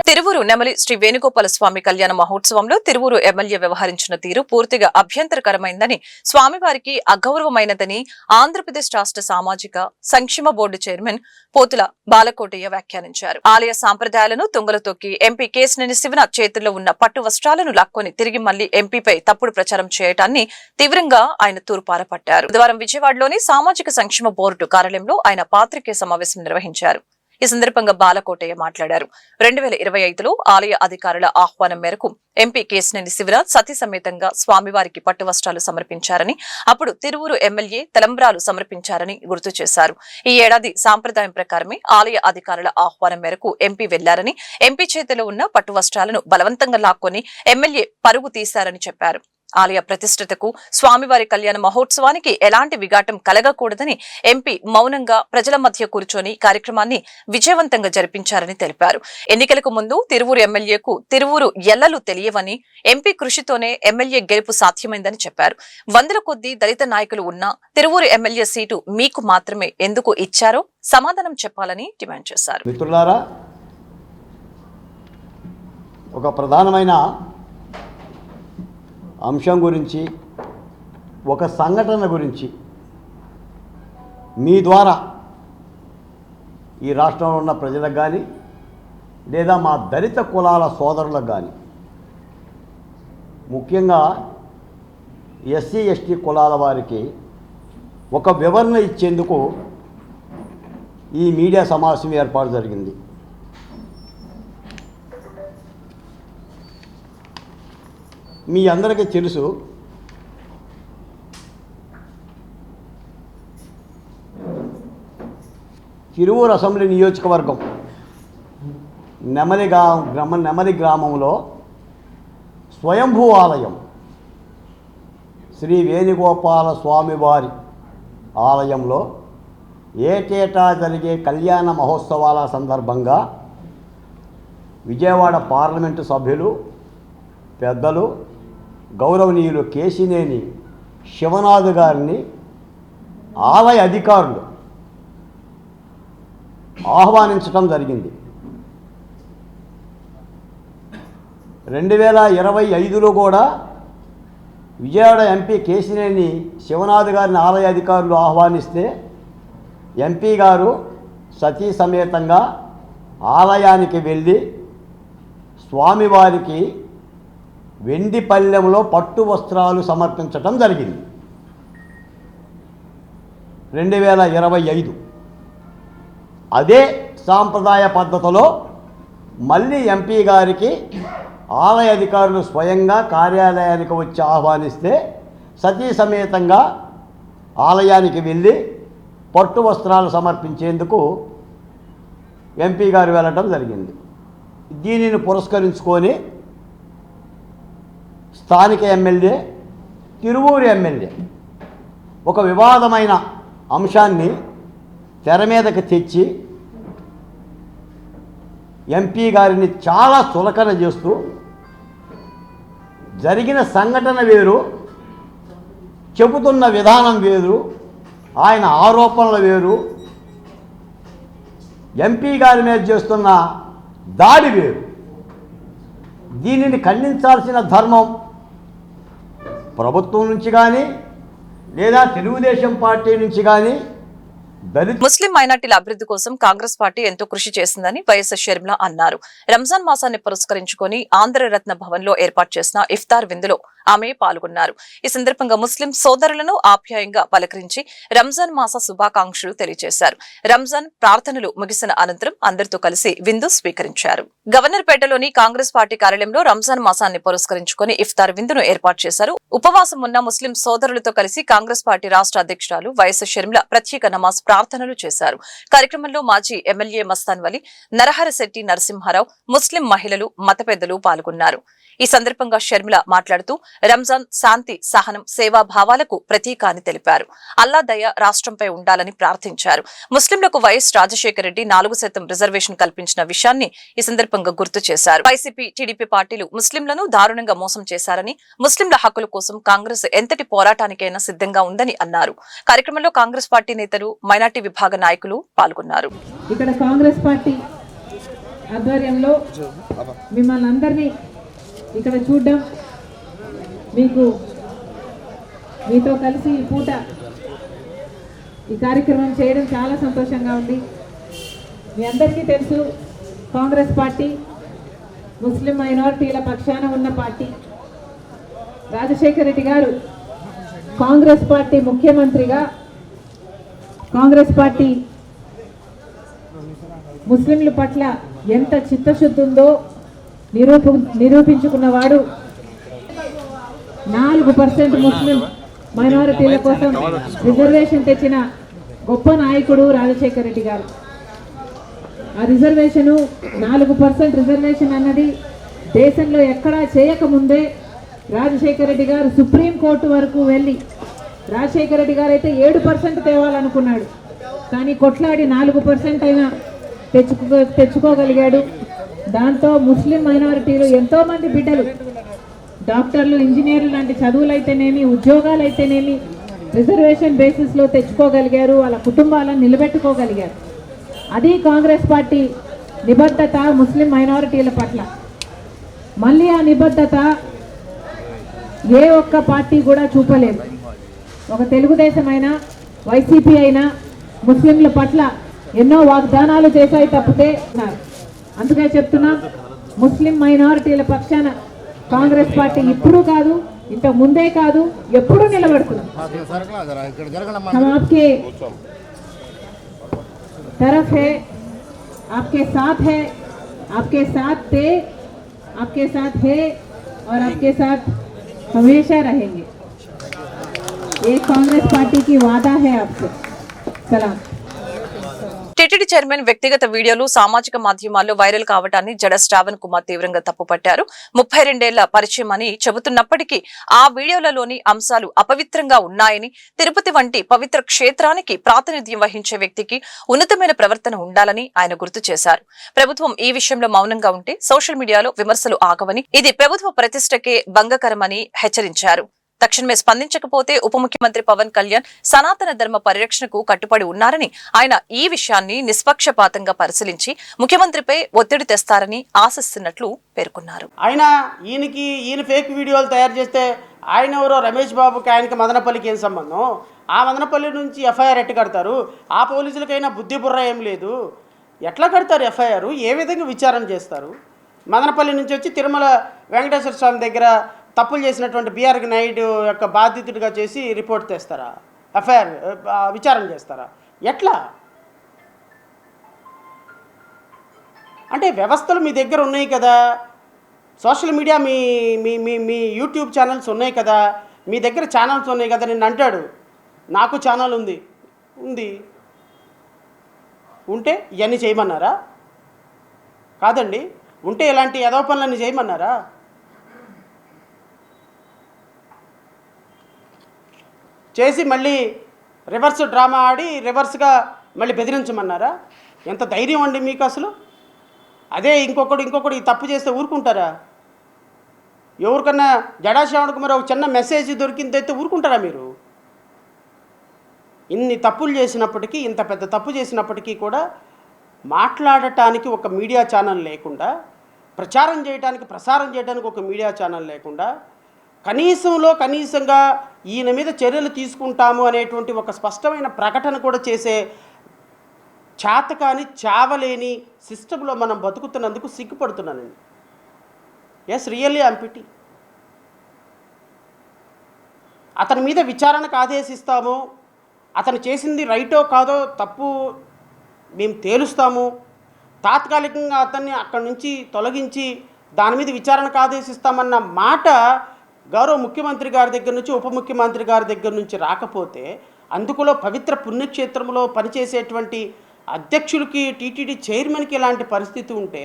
తిరువూరు నెమలి శ్రీ వేణుగోపాల స్వామి కళ్యాణ మహోత్సవంలో తిరువూరు ఎమ్మెల్యే వ్యవహరించిన తీరు పూర్తిగా అభ్యంతరకరమైందని, స్వామివారికి అగౌరవమైనదని ఆంధ్రప్రదేశ్ రాష్ట్ర సామాజిక సంక్షేమ బోర్డు చైర్మన్ పోతుల బాలకోటయ్య వ్యాఖ్యానించారు. ఆలయ సాంప్రదాయాలను తుంగలు తొక్కి ఎంపీ కేశినేని శివనాథ్ చేతుల్లో ఉన్న పట్టు వస్త్రాలను లాక్కొని తిరిగి మళ్లీ ఎంపీపై తప్పుడు ప్రచారం చేయటాన్ని తీవ్రంగా ఆయన తూర్పారపట్టారు. బుధవారం విజయవాడలోని సామాజిక సంక్షేమ బోర్డు కార్యాలయంలో ఆయన పాత్రికేయ సమావేశం నిర్వహించారు. ఈ సందర్భంగా బాలకోటయ్య మాట్లాడారు. 2025లో ఆలయ అధికారుల ఆహ్వానం మేరకు ఎంపీ కేశినేని శివనాథ్ సతీ సమేతంగా స్వామివారికి పట్టు వస్త్రాలు సమర్పించారని, అప్పుడు తిరువూరు ఎమ్మెల్యే తలంబ్రాలు సమర్పించారని గుర్తు చేశారు. ఈ ఏడాది సాంప్రదాయం ప్రకారమే ఆలయ అధికారుల ఆహ్వానం మేరకు ఎంపీ వెళ్లారని, ఎంపీ చేతిలో ఉన్న పట్టు వస్త్రాలను బలవంతంగా లాక్కొని ఎమ్మెల్యే పరుగు తీశారని చెప్పారు. ఆలయ ప్రతిష్టతకు, స్వామివారి కళ్యాణ మహోత్సవానికి ఎలాంటి విఘాటం కలగకూడదని ఎంపీ మౌనంగా ప్రజల మధ్య కూర్చొని కార్యక్రమాన్ని విజయవంతంగా జరిపించారని తెలిపారు. ఎన్నికలకు ముందు తిరువూరు ఎమ్మెల్యేకు తిరువూరు ఎల్లలు తెలియవని, ఎంపీ కృషితోనే ఎమ్మెల్యే గెలుపు సాధ్యమైందని చెప్పారు. 100 కొద్ది దళిత నాయకులు ఉన్నా తిరువూరు ఎమ్మెల్యే సీటు మీకు మాత్రమే ఎందుకు ఇచ్చారో సమాధానం చెప్పాలని డిమాండ్ చేశారు. మిత్రులారా, ఒక ప్రధానమైన అంశం గురించి, ఒక సంఘటన గురించి మీ ద్వారా ఈ రాష్ట్రంలో ఉన్న ప్రజలకు కానీ, లేదా మా దళిత కులాల సోదరులకు కానీ, ముఖ్యంగా ఎస్సీ ఎస్టీ కులాల వారికి ఒక వివరణ ఇచ్చేందుకు ఈ మీడియా సమావేశం ఏర్పాటు జరిగింది. మీ అందరికీ తెలుసు, తిరువూరు అసెంబ్లీ నియోజకవర్గం నెమలి గ్రామంలో స్వయంభూ ఆలయం శ్రీ వేణుగోపాల స్వామివారి ఆలయంలో ఏటేటా జరిగే కళ్యాణ మహోత్సవాల సందర్భంగా విజయవాడ పార్లమెంటు సభ్యులు, పెద్దలు, గౌరవనీయులు కేశినేని శివనాథ్ గారిని ఆలయ అధికారులు ఆహ్వానించడం జరిగింది. 2025లో కూడా విజయవాడ ఎంపీ కేశినేని శివనాథ్ గారిని ఆలయ అధికారులు ఆహ్వానిస్తే ఎంపీ గారు సతీ సమేతంగా ఆలయానికి వెళ్ళి స్వామివారికి వెండి పళ్ళెంలో పట్టు వస్త్రాలు సమర్పించటం జరిగింది 2025. అదే సాంప్రదాయ పద్ధతిలో మళ్ళీ ఎంపీ గారికి ఆలయ అధికారులు స్వయంగా కార్యాలయానికి వచ్చి ఆహ్వానిస్తే సతీ సమేతంగా ఆలయానికి వెళ్ళి పట్టు వస్త్రాలు సమర్పించేందుకు ఎంపీ గారు వెళ్ళటం జరిగింది. దీనిని పురస్కరించుకొని స్థానిక ఎమ్మెల్యే, తిరువూరు ఎమ్మెల్యే ఒక వివాదమైన అంశాన్ని తెర మీదకి తెచ్చి ఎంపీ గారిని చాలా చులకన చేస్తూ జరిగిన సంఘటన వేరు, చెబుతున్న విధానం వేరు, ఆయన ఆరోపణలు వేరు, ఎంపీ గారి మీద చేస్తున్న దాడి వేరు. దీనిని ఖండించాల్సిన ధర్మం ప్రభుత్వం నుంచి కానీ లేదా తెలుగుదేశం పార్టీ నుంచి కానీ ముస్లిం మైనార్టీల అభివృద్ధి కోసం కాంగ్రెస్ పార్టీ ఎంతో కృషి చేసిందని వైఎస్ షర్మిల అన్నారు. రంజాన్ మాసాన్ని పురస్కరించుకొని ఆంధ్రరత్న భవన్ లో ఏర్పాటు చేసిన ఇఫ్తార్ విందులో ఆమె పాల్గొన్నారు. ఈ సందర్భంగా ముస్లిం సోదరులను ఆప్యాయంగా పలకరించి రంజాన్ మాస శుభాకాంక్షలు తెలియజేశారు. రంజాన్ ప్రార్థనలు ముగిసిన అనంతరం అందరితో కలిసి విందు స్వీకరించారు. గవర్నర్పేటలోని కాంగ్రెస్ పార్టీ కార్యాలయంలో రంజాన్ మాసాన్ని పురస్కరించుకొని ఇఫ్తార్ విందును ఏర్పాటు చేశారు. ఉపవాసం ఉన్న ముస్లిం సోదరులతో కలిసి కాంగ్రెస్ పార్టీ రాష్ట్ర అధ్యక్షురాలు వైఎస్ షర్మిల ప్రత్యేక నమాజ్ ప్రార్థనలు చేశారు. కార్యక్రమంలో మాజీ ఎమ్మెల్యే మస్తాన్ వలి, నరహరశెట్టి నరసింహారావు, ముస్లిం మహిళలు, మత పెద్దలు పాల్గొన్నారు. ఈ సందర్భంగా షర్మిల మాట్లాడుతూ రంజాన్ శాంతి, సహనం, సేవాభావాలకు ప్రతీక అని తెలిపారు. అల్లా దయ రాష్ట్రంపై ఉండాలని ప్రార్థించారు. ముస్లింలకు వైఎస్ రాజశేఖర రెడ్డి 4% రిజర్వేషన్ కల్పించిన విషయాన్ని ఈ సందర్భంగా గుర్తు చేశారు. వైసీపీ, టీడీపీ పార్టీలు ముస్లింలను దారుణంగా మోసం చేశారని, ముస్లింల హక్కుల కోసం కాంగ్రెస్ ఎంతటి పోరాటానికైనా సిద్ధంగా ఉందని అన్నారు. కార్యక్రమంలో కాంగ్రెస్ పార్టీ నేతలు, మైనార్టీ విభాగ నాయకులు పాల్గొన్నారు. ఇక్కడ కాంగ్రెస్ పార్టీ ఆధ్వర్యంలో మిమ్మల్ని అందరినీ ఇక్కడ చూడడం, మీతో కలిసి ఈ పూట ఈ కార్యక్రమం చేయడం చాలా సంతోషంగా ఉంది. మీ అందరికీ తెలుసు, కాంగ్రెస్ పార్టీ ముస్లిం మైనారిటీల పక్షాన ఉన్న పార్టీ. రాజశేఖర రెడ్డి గారు కాంగ్రెస్ పార్టీ ముఖ్యమంత్రిగా, కాంగ్రెస్ పార్టీ ముస్లింల పట్ల ఎంత చిత్తశుద్ధి ఉందో నిరూపించుకున్నవాడు. 4% ముస్లిం మైనారిటీల కోసం రిజర్వేషన్ తెచ్చిన గొప్ప నాయకుడు రాజశేఖర రెడ్డి గారు. ఆ రిజర్వేషను 4% రిజర్వేషన్ అన్నది దేశంలో ఎక్కడా చేయకముందే రాజశేఖర రెడ్డి గారు సుప్రీంకోర్టు వరకు వెళ్ళి, రాజశేఖర రెడ్డి గారు అయితే 7% తేవాలనుకున్నాడు, కానీ కొట్లాడి 4% అయినా తెచ్చుకోగలిగాడు. దాంతో ముస్లిం మైనారిటీలు ఎంతోమంది బిడ్డలు డాక్టర్లు, ఇంజనీర్లు లాంటి చదువులైతేనేమి, ఉద్యోగాలైతేనేమి రిజర్వేషన్ బేసిస్లో తెచ్చుకోగలిగారు, వాళ్ళ కుటుంబాలను నిలబెట్టుకోగలిగారు. అది కాంగ్రెస్ పార్టీ నిబద్ధత ముస్లిం మైనారిటీల పట్ల. మళ్ళీ ఆ నిబద్ధత ఏ ఒక్క పార్టీ కూడా చూపలేదు. ఒక తెలుగుదేశం అయినా, వైసీపీ అయినా ముస్లింల పట్ల ఎన్నో వాగ్దానాలు చేశాయి తప్పితే. అందుకే చెప్తున్నా, ముస్లిం మైనారిటీల పక్షాన కాంగ్రెస్ పార్టీ ఇప్పుడు కాదు, ఇంతకు ముందే కాదు, ఎప్పుడూ నిలబడుతున్నాం. हम आपके तरफ है, आपके साथ है, आपके साथ थे, आपके साथ है और आपके साथ हमेशा रहेंगे. ये कांग्रेस पार्टी की वादा है आपसे. सलाम. టీటీడీ చైర్మన్ వ్యక్తిగత వీడియోలు సామాజిక మాధ్యమాల్లో వైరల్ కావడాన్ని జడ శ్రావణ్ కుమార్ తీవ్రంగా తప్పుపట్టారు. 32 ఏళ్ల పరిచయం అని చెబుతున్నప్పటికీ ఆ వీడియోలలోని అంశాలు అపవిత్రంగా ఉన్నాయని, తిరుపతి వంటి పవిత్ర క్షేత్రానికి ప్రాతినిధ్యం వహించే వ్యక్తికి ఉన్నతమైన ప్రవర్తన ఉండాలని ఆయన గుర్తు చేశారు. ప్రభుత్వం ఈ విషయంలో మౌనంగా ఉంటే సోషల్ మీడియాలో విమర్శలు ఆగవని, ఇది ప్రభుత్వ ప్రతిష్టకే భంగకరమని హెచ్చరించారు. తక్షణమే స్పందించకపోతే ఉప ముఖ్యమంత్రి పవన్ కళ్యాణ్ సనాతన ధర్మ పరిరక్షణకు కట్టుబడి ఉన్నారని, ఆయన ఈ విషయాన్ని నిష్పక్షపాతంగా పరిశీలించి ముఖ్యమంత్రిపై ఒత్తిడి తెస్తారని ఆశిస్తున్నట్లు పేర్కొన్నారు. ఈయన ఫేక్ వీడియోలు తయారు చేస్తే ఆయన ఎవరో రమేష్ బాబుకి ఆయనకి మదనపల్లికి ఏం సంబంధం? ఆ మదనపల్లి నుంచి ఎఫ్ఐఆర్ ఎట్టు కడతారు? ఆ పోలీసులకైనా బుద్ధి బుర్ర ఏం లేదు. ఎట్లా కడతారు ఎఫ్ఐఆర్? ఏ విధంగా విచారణ చేస్తారు? మదనపల్లి నుంచి వచ్చి తిరుమల వెంకటేశ్వర స్వామి దగ్గర తప్పులు చేసినటువంటి బిఆర్ నాయుడు యొక్క బాధితుడిగా చేసి రిపోర్ట్ తెస్తారా? ఎఫ్ఐఆర్ విచారణ చేస్తారా? ఎట్లా? అంటే వ్యవస్థలు మీ దగ్గర ఉన్నాయి కదా, సోషల్ మీడియా మీ మీ మీ మీ యూట్యూబ్ ఛానల్స్ ఉన్నాయి కదా, మీ దగ్గర ఛానల్స్ ఉన్నాయి కదా. నిన్ను అంటాడు నాకు ఛానల్ ఉంది ఉంటే ఇవన్నీ చేయమన్నారా? కాదండి, ఉంటే ఇలాంటి ఏదో పనులన్నీ చేయమన్నారా? చేసి మళ్ళీ రివర్స్ డ్రామా ఆడి రివర్స్గా మళ్ళీ బెదిరించమన్నారా? ఎంత ధైర్యం అండి మీకు అసలు? అదే ఇంకొకటి ఈ తప్పు చేస్తే ఊరుకుంటారా? ఎవరికన్నా జడాశ్రావణకు మరి ఒక చిన్న మెసేజ్ దొరికిందైతే ఊరుకుంటారా మీరు? ఇన్ని తప్పులు చేసినప్పటికీ, ఇంత పెద్ద తప్పు చేసినప్పటికీ కూడా మాట్లాడటానికి ఒక మీడియా ఛానల్ లేకుండా, ప్రచారం ప్రసారం చేయడానికి ఒక మీడియా ఛానల్ లేకుండా, కనీసంగా ఈయన మీద చర్యలు తీసుకుంటాము అనేటువంటి ఒక స్పష్టమైన ప్రకటన కూడా చేసే చేతకాని చావలేని సిస్టంలో మనం బతుకుతున్నందుకు సిగ్గుపడుతున్నానండి. Yes, really I'm pity. అతని మీద విచారణకు ఆదేశిస్తాము, అతను చేసింది రైటో కాదో తప్పు మేము తేలుస్తాము, తాత్కాలికంగా అతన్ని అక్కడి నుంచి తొలగించి దాని మీద విచారణకు ఆదేశిస్తామన్న మాట గౌరవ ముఖ్యమంత్రి గారి దగ్గర నుంచి, ఉప ముఖ్యమంత్రి గారి దగ్గర నుంచి రాకపోతే, అందుకులో పవిత్ర పుణ్యక్షేత్రంలో పనిచేసేటువంటి అధ్యక్షులకి, టీటీడీ చైర్మన్కి ఇలాంటి పరిస్థితి ఉంటే,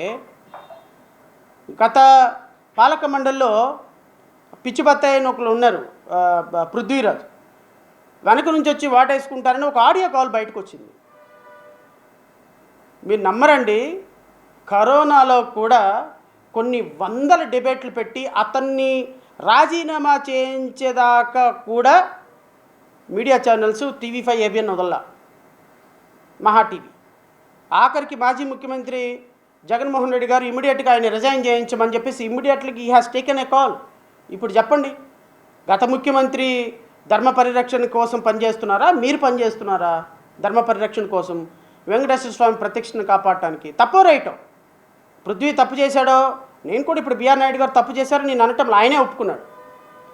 గత పాలక మండలిలో పిచ్చిబత్తాయి అని ఒకరు ఉన్నారు, పృథ్వీరాజ్, వెనక నుంచి వచ్చి వాటేసుకుంటారని ఒక ఆడియో కాల్ బయటకు వచ్చింది. మీరు నమ్మరండి, కరోనాలో కూడా కొన్ని వందల డిబేట్లు పెట్టి అతన్ని రాజీనామా చేయించేదాకా కూడా మీడియా ఛానల్స్ TV5 ABN వదల్లా, మహా టీవీ. ఆఖరికి మాజీ ముఖ్యమంత్రి జగన్మోహన్ రెడ్డి గారు ఇమ్మీడియట్గా ఆయన రిజైన్ చేయించమని చెప్పేసి immediately he has taken a call. ఇప్పుడు చెప్పండి, గత ముఖ్యమంత్రి ధర్మ పరిరక్షణ కోసం పనిచేస్తున్నారా, మీరు పనిచేస్తున్నారా? ధర్మ పరిరక్షణ కోసం, వెంకటేశ్వర స్వామి ప్రత్యక్షను కాపాడటానికి. తప్పో రైటో, పృథ్వీ తప్పు చేశాడో, నేను కూడా ఇప్పుడు బిఆర్ నాయుడు గారు తప్పు చేశారో నేను అనటంలో ఆయనే ఒప్పుకున్నాడు.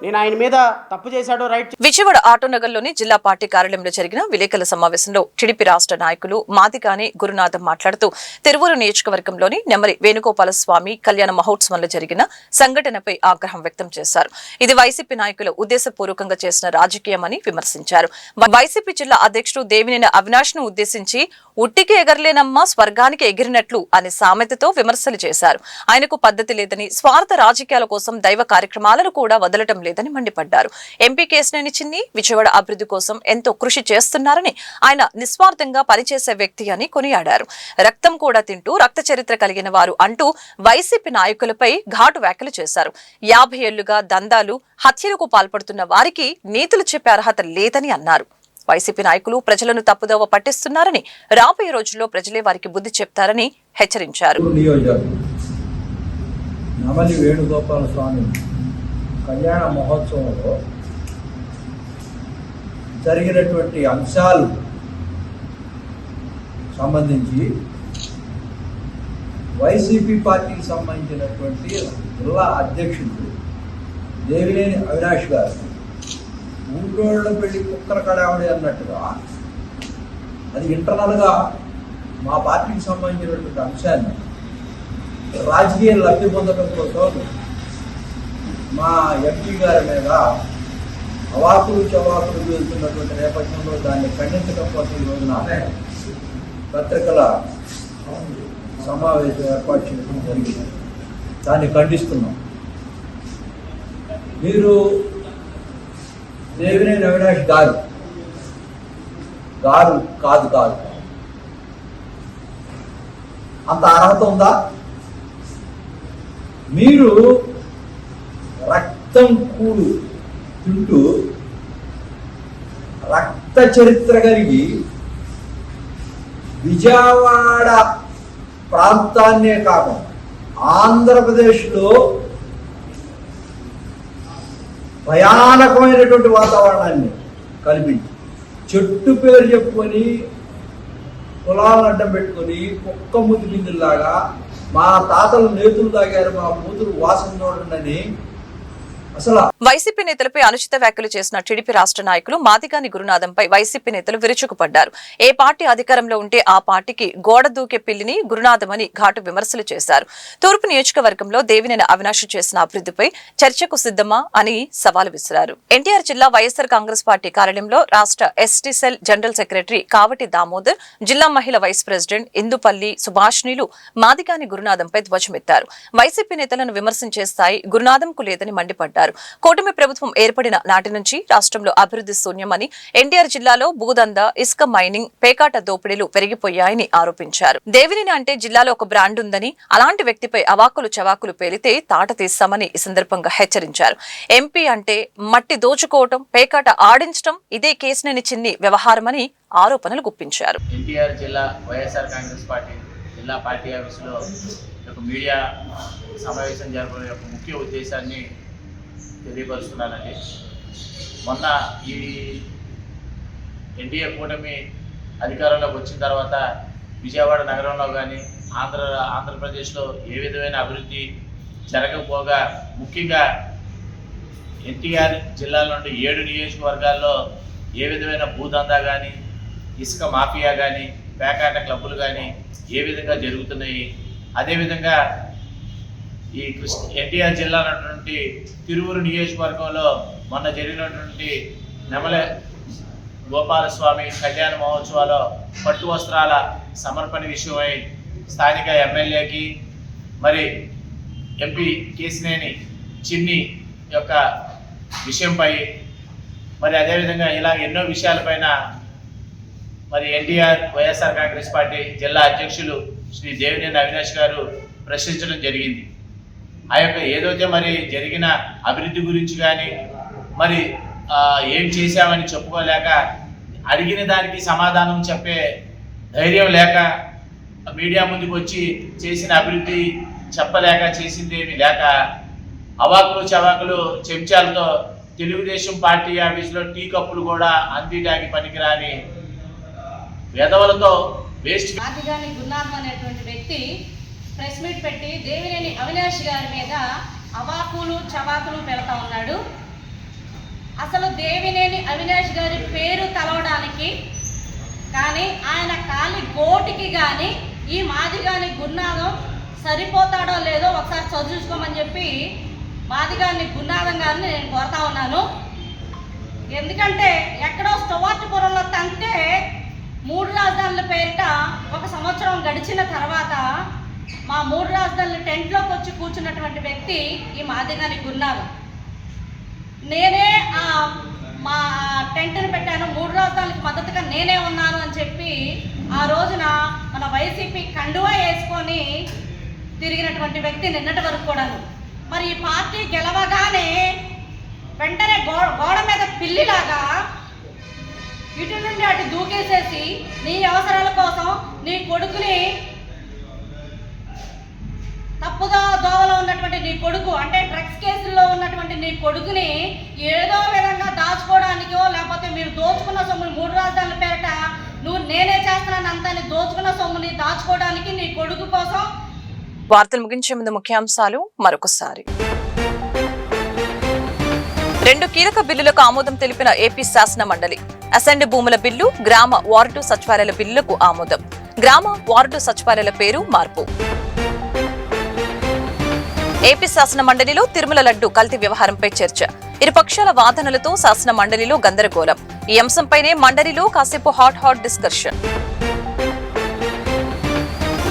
నేను ఆయన మీద తప్పు చేశాడో రైట్. విజయవాడ ఆటోనగర్లోని జిల్లా పార్టీ కార్యాలయంలో జరిగిన విలేకరుల సమావేశంలో టీడీపీ రాష్ట్ర నాయకులు మాదిగాని గురునాథం మాట్లాడుతూ, తిరువూరు నియోజకవర్గంలోని నెమ్మరి వేణుగోపాల స్వామి కళ్యాణ మహోత్సవంలో జరిగిన సంఘటనపై ఆగ్రహం వ్యక్తం చేశారు. ఇది వైసీపీ నాయకులు ఉద్దేశపూర్వకంగా చేసిన రాజకీయమని విమర్శించారు. వైసీపీ జిల్లా అధ్యక్షుడు దేవినేని అవినాష్ ను ఉద్దేశించి ఉట్టికి ఎగరలేనమ్మా స్వర్గానికి ఎగిరినట్లు అనే సామెతతో విమర్శలు చేశారు. ఆయనకు పద్ధతి లేదని, స్వార్థ రాజకీయాల కోసం దైవ కార్యక్రమాలను కూడా వదలటం లేదని మండిపడ్డారు. ఎంపీ కేశినేని చిన్ని విజయవాడ అభివృద్ధి కోసం ఎంతో కృషి చేస్తున్నారని, ఆయన నిస్వార్థంగా పనిచేసే వ్యక్తి అని కొనియాడారు. రక్తం కూడా తింటూ రక్త చరిత్ర కలిగిన వారు అంటూ వైసీపీ నాయకులపై ఘాటు వ్యాఖ్యలు చేశారు. 50 ఏళ్లుగా దందాలు, హత్యలకు పాల్పడుతున్న వారికి నీతులు చెప్పే అర్హత లేదని అన్నారు. వైసీపీ నాయకులు ప్రజలను తప్పుదోవ పట్టిస్తున్నారని, రాబోయే రోజుల్లో ప్రజలే వారికి బుద్ధి చెప్తారని హెచ్చరించారు. నెమ్మలి వేణుగోపాల స్వామి కళ్యాణ మహోత్సవంలో జరిగినటువంటి అంశాలు సంబంధించి వైసీపీ పార్టీకి సంబంధించినటువంటి జిల్లా అధ్యక్షుడు దేవినేని అవినాష్ గారు ఊళ్ళోళ్ళ పెళ్లి కుక్కల కడావిడి అన్నట్టుగా, అది ఇంటర్నల్గా మా పార్టీకి సంబంధించినటువంటి అంశాన్ని రాజకీయ లబ్ధి పొందడం కోసం మా ఎంపీ గారి మీద అవాకులు చవాకులు వెళ్తున్నటువంటి నేపథ్యంలో దాన్ని ఖండించడం కోసం ఈ రోజున పత్రికల సమావేశం ఏర్పాటు చేయడం జరిగింది. దాన్ని ఖండిస్తున్నాం. మీరు దేవినేని అవినాష్ గారు కాదు అంత అర్హత ఉందా? మీరు రక్తం కూడు తింటూ రక్త చరిత్ర కలిగి విజయవాడ ప్రాంతాన్నే కాకుండా ఆంధ్రప్రదేశ్లో భయానకమైనటువంటి వాతావరణాన్ని కల్పించి చెట్టు పేరు చెప్పుకొని పొలాలను అడ్డం పెట్టుకొని కుక్క ముద్దు బిందుల్లాగా మా తాతలు నేతులు తాగారు, మా కూతురు వాసన చూడండి అసలు. వైసీపీ నేతలపై అనుచిత వ్యాఖ్యలు చేసిన టీడీపీ రాష్ట్ర నాయకులు మాదిగాని గురునాథంపై వైసీపీ నేతలు విరుచుకుపడ్డారు. ఏ పార్టీ అధికారంలో ఉంటే ఆ పార్టీకి గోడ దూకే పిల్లిని గురునాథమని ఘాటు విమర్శలు చేశారు. తూర్పు నియోజకవర్గంలో దేవినేని అవినాష్ చేసిన అభివృద్ధిపై చర్చకు సిద్ధమా అని సవాలు విసిరారు. ఎన్టీఆర్ జిల్లా వైఎస్ఆర్ కాంగ్రెస్ పార్టీ కార్యాలయంలో రాష్ట్ర ST cell general secretary Kavati Damodar, జిల్లా మహిళా వైస్ ప్రెసిడెంట్ ఇందుపల్లి సుభాష్నిలు మాదిగాని గురునాథంపై ధ్వజమెత్తారు. వైసీపీ నేతలను విమర్శించే స్థాయి గురునాథంకు లేదని మండిపడ్డారు. కూటమి ప్రభుత్వం ఏర్పడిన నాటి నుంచి రాష్ట్రంలో అభివృద్ధి శూన్యమని, ఎన్టీఆర్ జిల్లాలో భూదందా, ఇసుక మైనింగ్, పేకాట దోపిడీలు పెరిగిపోయాయని ఆరోపించారు. దేవినేని అంటే జిల్లాలో ఒక బ్రాండ్ ఉందని, అలాంటి వ్యక్తిపై అవాకులు చవాకులు పేలితే తాట తీస్తామని ఈ సందర్భంగా హెచ్చరించారు. ఎంపీ అంటే మట్టి దోచుకోవటం, పేకాట ఆడించడం ఇదే కేసినేని చిన్ని వ్యవహారమని ఆరోపణలు గుప్పించారు. ఎన్టీఆర్ జిల్లా వైఎస్ఆర్ కాంగ్రెస్ పార్టీ జిల్లా పార్టీ ఆఫీసులో మీడియా సమావేశం జరపడం యొక్క ముఖ్య ఉద్దేశాన్ని తెలియపరుస్తున్నానండి. మొన్న ఈ ఎన్డీఏ కూటమి అధికారంలోకి వచ్చిన తర్వాత విజయవాడ నగరంలో కానీ ఆంధ్రప్రదేశ్లో ఏ విధమైన అభివృద్ధి జరగకపోగా, ముఖ్యంగా ఎన్టీఆర్ జిల్లా నుండి 7 నియోజకవర్గాల్లో ఏ విధమైన భూదందా కానీ, ఇసుక మాఫియా కానీ, పేకాట క్లబ్బులు కానీ ఏ విధంగా జరుగుతున్నాయి. అదేవిధంగా ఈ ఎన్టీఆర్ జిల్లా ఉన్నటువంటి తిరువురు నియోజకవర్గంలో మొన్న జరిగినటువంటి నెమల గోపాలస్వామి కళ్యాణ మహోత్సవాల్లో పట్టు వస్త్రాల సమర్పణ విషయమై స్థానిక ఎమ్మెల్యేకి మరి ఎంపీ కేసినేని చిన్ని యొక్క విషయంపై మరి అదేవిధంగా ఇలా ఎన్నో విషయాలపైన మరి ఎన్టీఆర్ వైఎస్ఆర్ కాంగ్రెస్ పార్టీ జిల్లా అధ్యక్షులు శ్రీ దేవినేని అవినాష్ గారు ప్రశ్నించడం జరిగింది. ఆ యొక్క ఏదైతే మరి జరిగిన అభివృద్ధి గురించి కానీ మరి ఏం చేశామని చెప్పుకోలేక, అడిగిన దానికి సమాధానం చెప్పే ధైర్యం లేక, మీడియా ముందుకు వచ్చి చేసిన అభివృద్ధి చెప్పలేక, చేసిందేమీ లేక, అవాకులు చవాకులు చెంచాలతో తెలుగుదేశం పార్టీ ఆఫీసులో టీ కప్పులు కూడా అందిటానికి పనికిరాని వెధవలతో వేస్ట్. మాదిగాని గురునాథం అనేటువంటి వ్యక్తి ప్రెస్ మీట్ పెట్టి దేవినేని అవినాష్ గారి మీద అవాకులు చవాకులు పెడతా ఉన్నాడు. అసలు దేవినేని అవినాష్ గారి పేరు తలవడానికి కానీ, ఆయన కాలి గోటికి కానీ ఈ మాదిగాని గురునాథం సరిపోతాడో లేదో ఒకసారి చదువుకోమని చెప్పి మాదిగాని గురునాథం గారిని నేను కోరుతా ఉన్నాను. ఎందుకంటే ఎక్కడో స్టోవార్టుపురంలో తంటే 3 రాజధానుల పేరిట 1 సంవత్సరం గడిచిన తర్వాత మా 3 రాజధానుల టెంట్లోకి వచ్చి కూర్చున్నటువంటి వ్యక్తి ఈ మాదిగాని గురునాథం. నేనే మా టెంట్ని పెట్టాను, 3 రాజధానులకు మద్దతుగా నేనే ఉన్నాను అని చెప్పి ఆ రోజున మన వైసీపీ కండువా వేసుకొని తిరిగినటువంటి వ్యక్తి నిన్నటి వరకు కూడాను. మరి ఈ పార్టీ గెలవగానే వెంటనే గోడ మీద పిల్లిలాగా ఇటు నుండి అటు దూకేసేసి నీ అవసరాల కోసం నీ కొడుకుని, తప్పుదో దోవలో ఉన్నటువంటి నీ కొడుకు అంటే డ్రగ్స్ కేసుల్లో ఉన్నటువంటి నీ కొడుకుని ఏదో విధంగా దాచుకోవడానికో, లేకపోతే మీరు దోచుకున్న సొమ్ముని 3 రాజధానుల పేరిట నేనే చేస్తున్నాను అంతాన్ని దోచుకున్న సొమ్ముని దాచుకోవడానికి నీ కొడుకు కోసం. వార్తలు ముగించే ముందు ముఖ్యాంశాలు మరొకసారి. 2 కీలక బిల్లులకు ఆమోదం తెలిపిన ఏపీ శాసన మండలి. అసెంబ్లీ భూముల బిల్లు, గ్రామ వార్డు సచివాలయాల బిల్లులకు ఆమోదం. గ్రామ వార్డు సచివాలయాల పేరు మార్పు. ఏపీ శాసన మండలిలో తిరుమల లడ్డు కల్తీ వ్యవహారంపై చర్చ. ఇరుపక్షాల వాదనలతో శాసన మండలిలో గందరగోళం. ఈ అంశంపైనే మండలిలో కాసేపు హాట్ డిస్కషన్.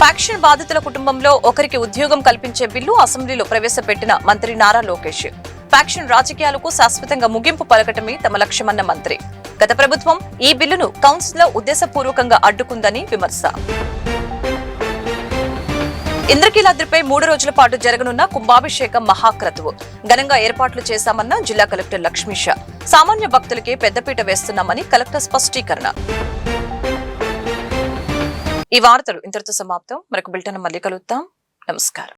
ఫ్యాక్షన్ బాధితుల కుటుంబంలో ఒకరికి ఉద్యోగం కల్పించే బిల్లు అసెంబ్లీలో ప్రవేశపెట్టిన మంత్రి నారా లోకేష్. ఫ్యాక్షన్ రాజకీయాలకు శాశ్వతంగా ముగింపు పలకటమే తమ లక్ష్యమన్న మంత్రి. గత ప్రభుత్వం ఈ బిల్లును కౌన్సిల్లో ఉద్దేశపూర్వకంగా అడ్డుకుందని విమర్శ. ఇంద్రకీలాద్రిపై 3 రోజుల పాటు జరగనున్న కుంభాభిషేకం మహాక్రతువు ఘనంగా ఏర్పాట్లు చేశామన్న జిల్లా కలెక్టర్ లక్ష్మీష. సామాన్య భక్తులకే పెద్దపీట వేస్తున్నామని కలెక్టర్ స్పష్టీకరణ. ఈ వార్తలు ఇంతటితో సమాప్తం. మరొక బులెటిన్ మళ్ళీ కలుద్దాం. నమస్కారం.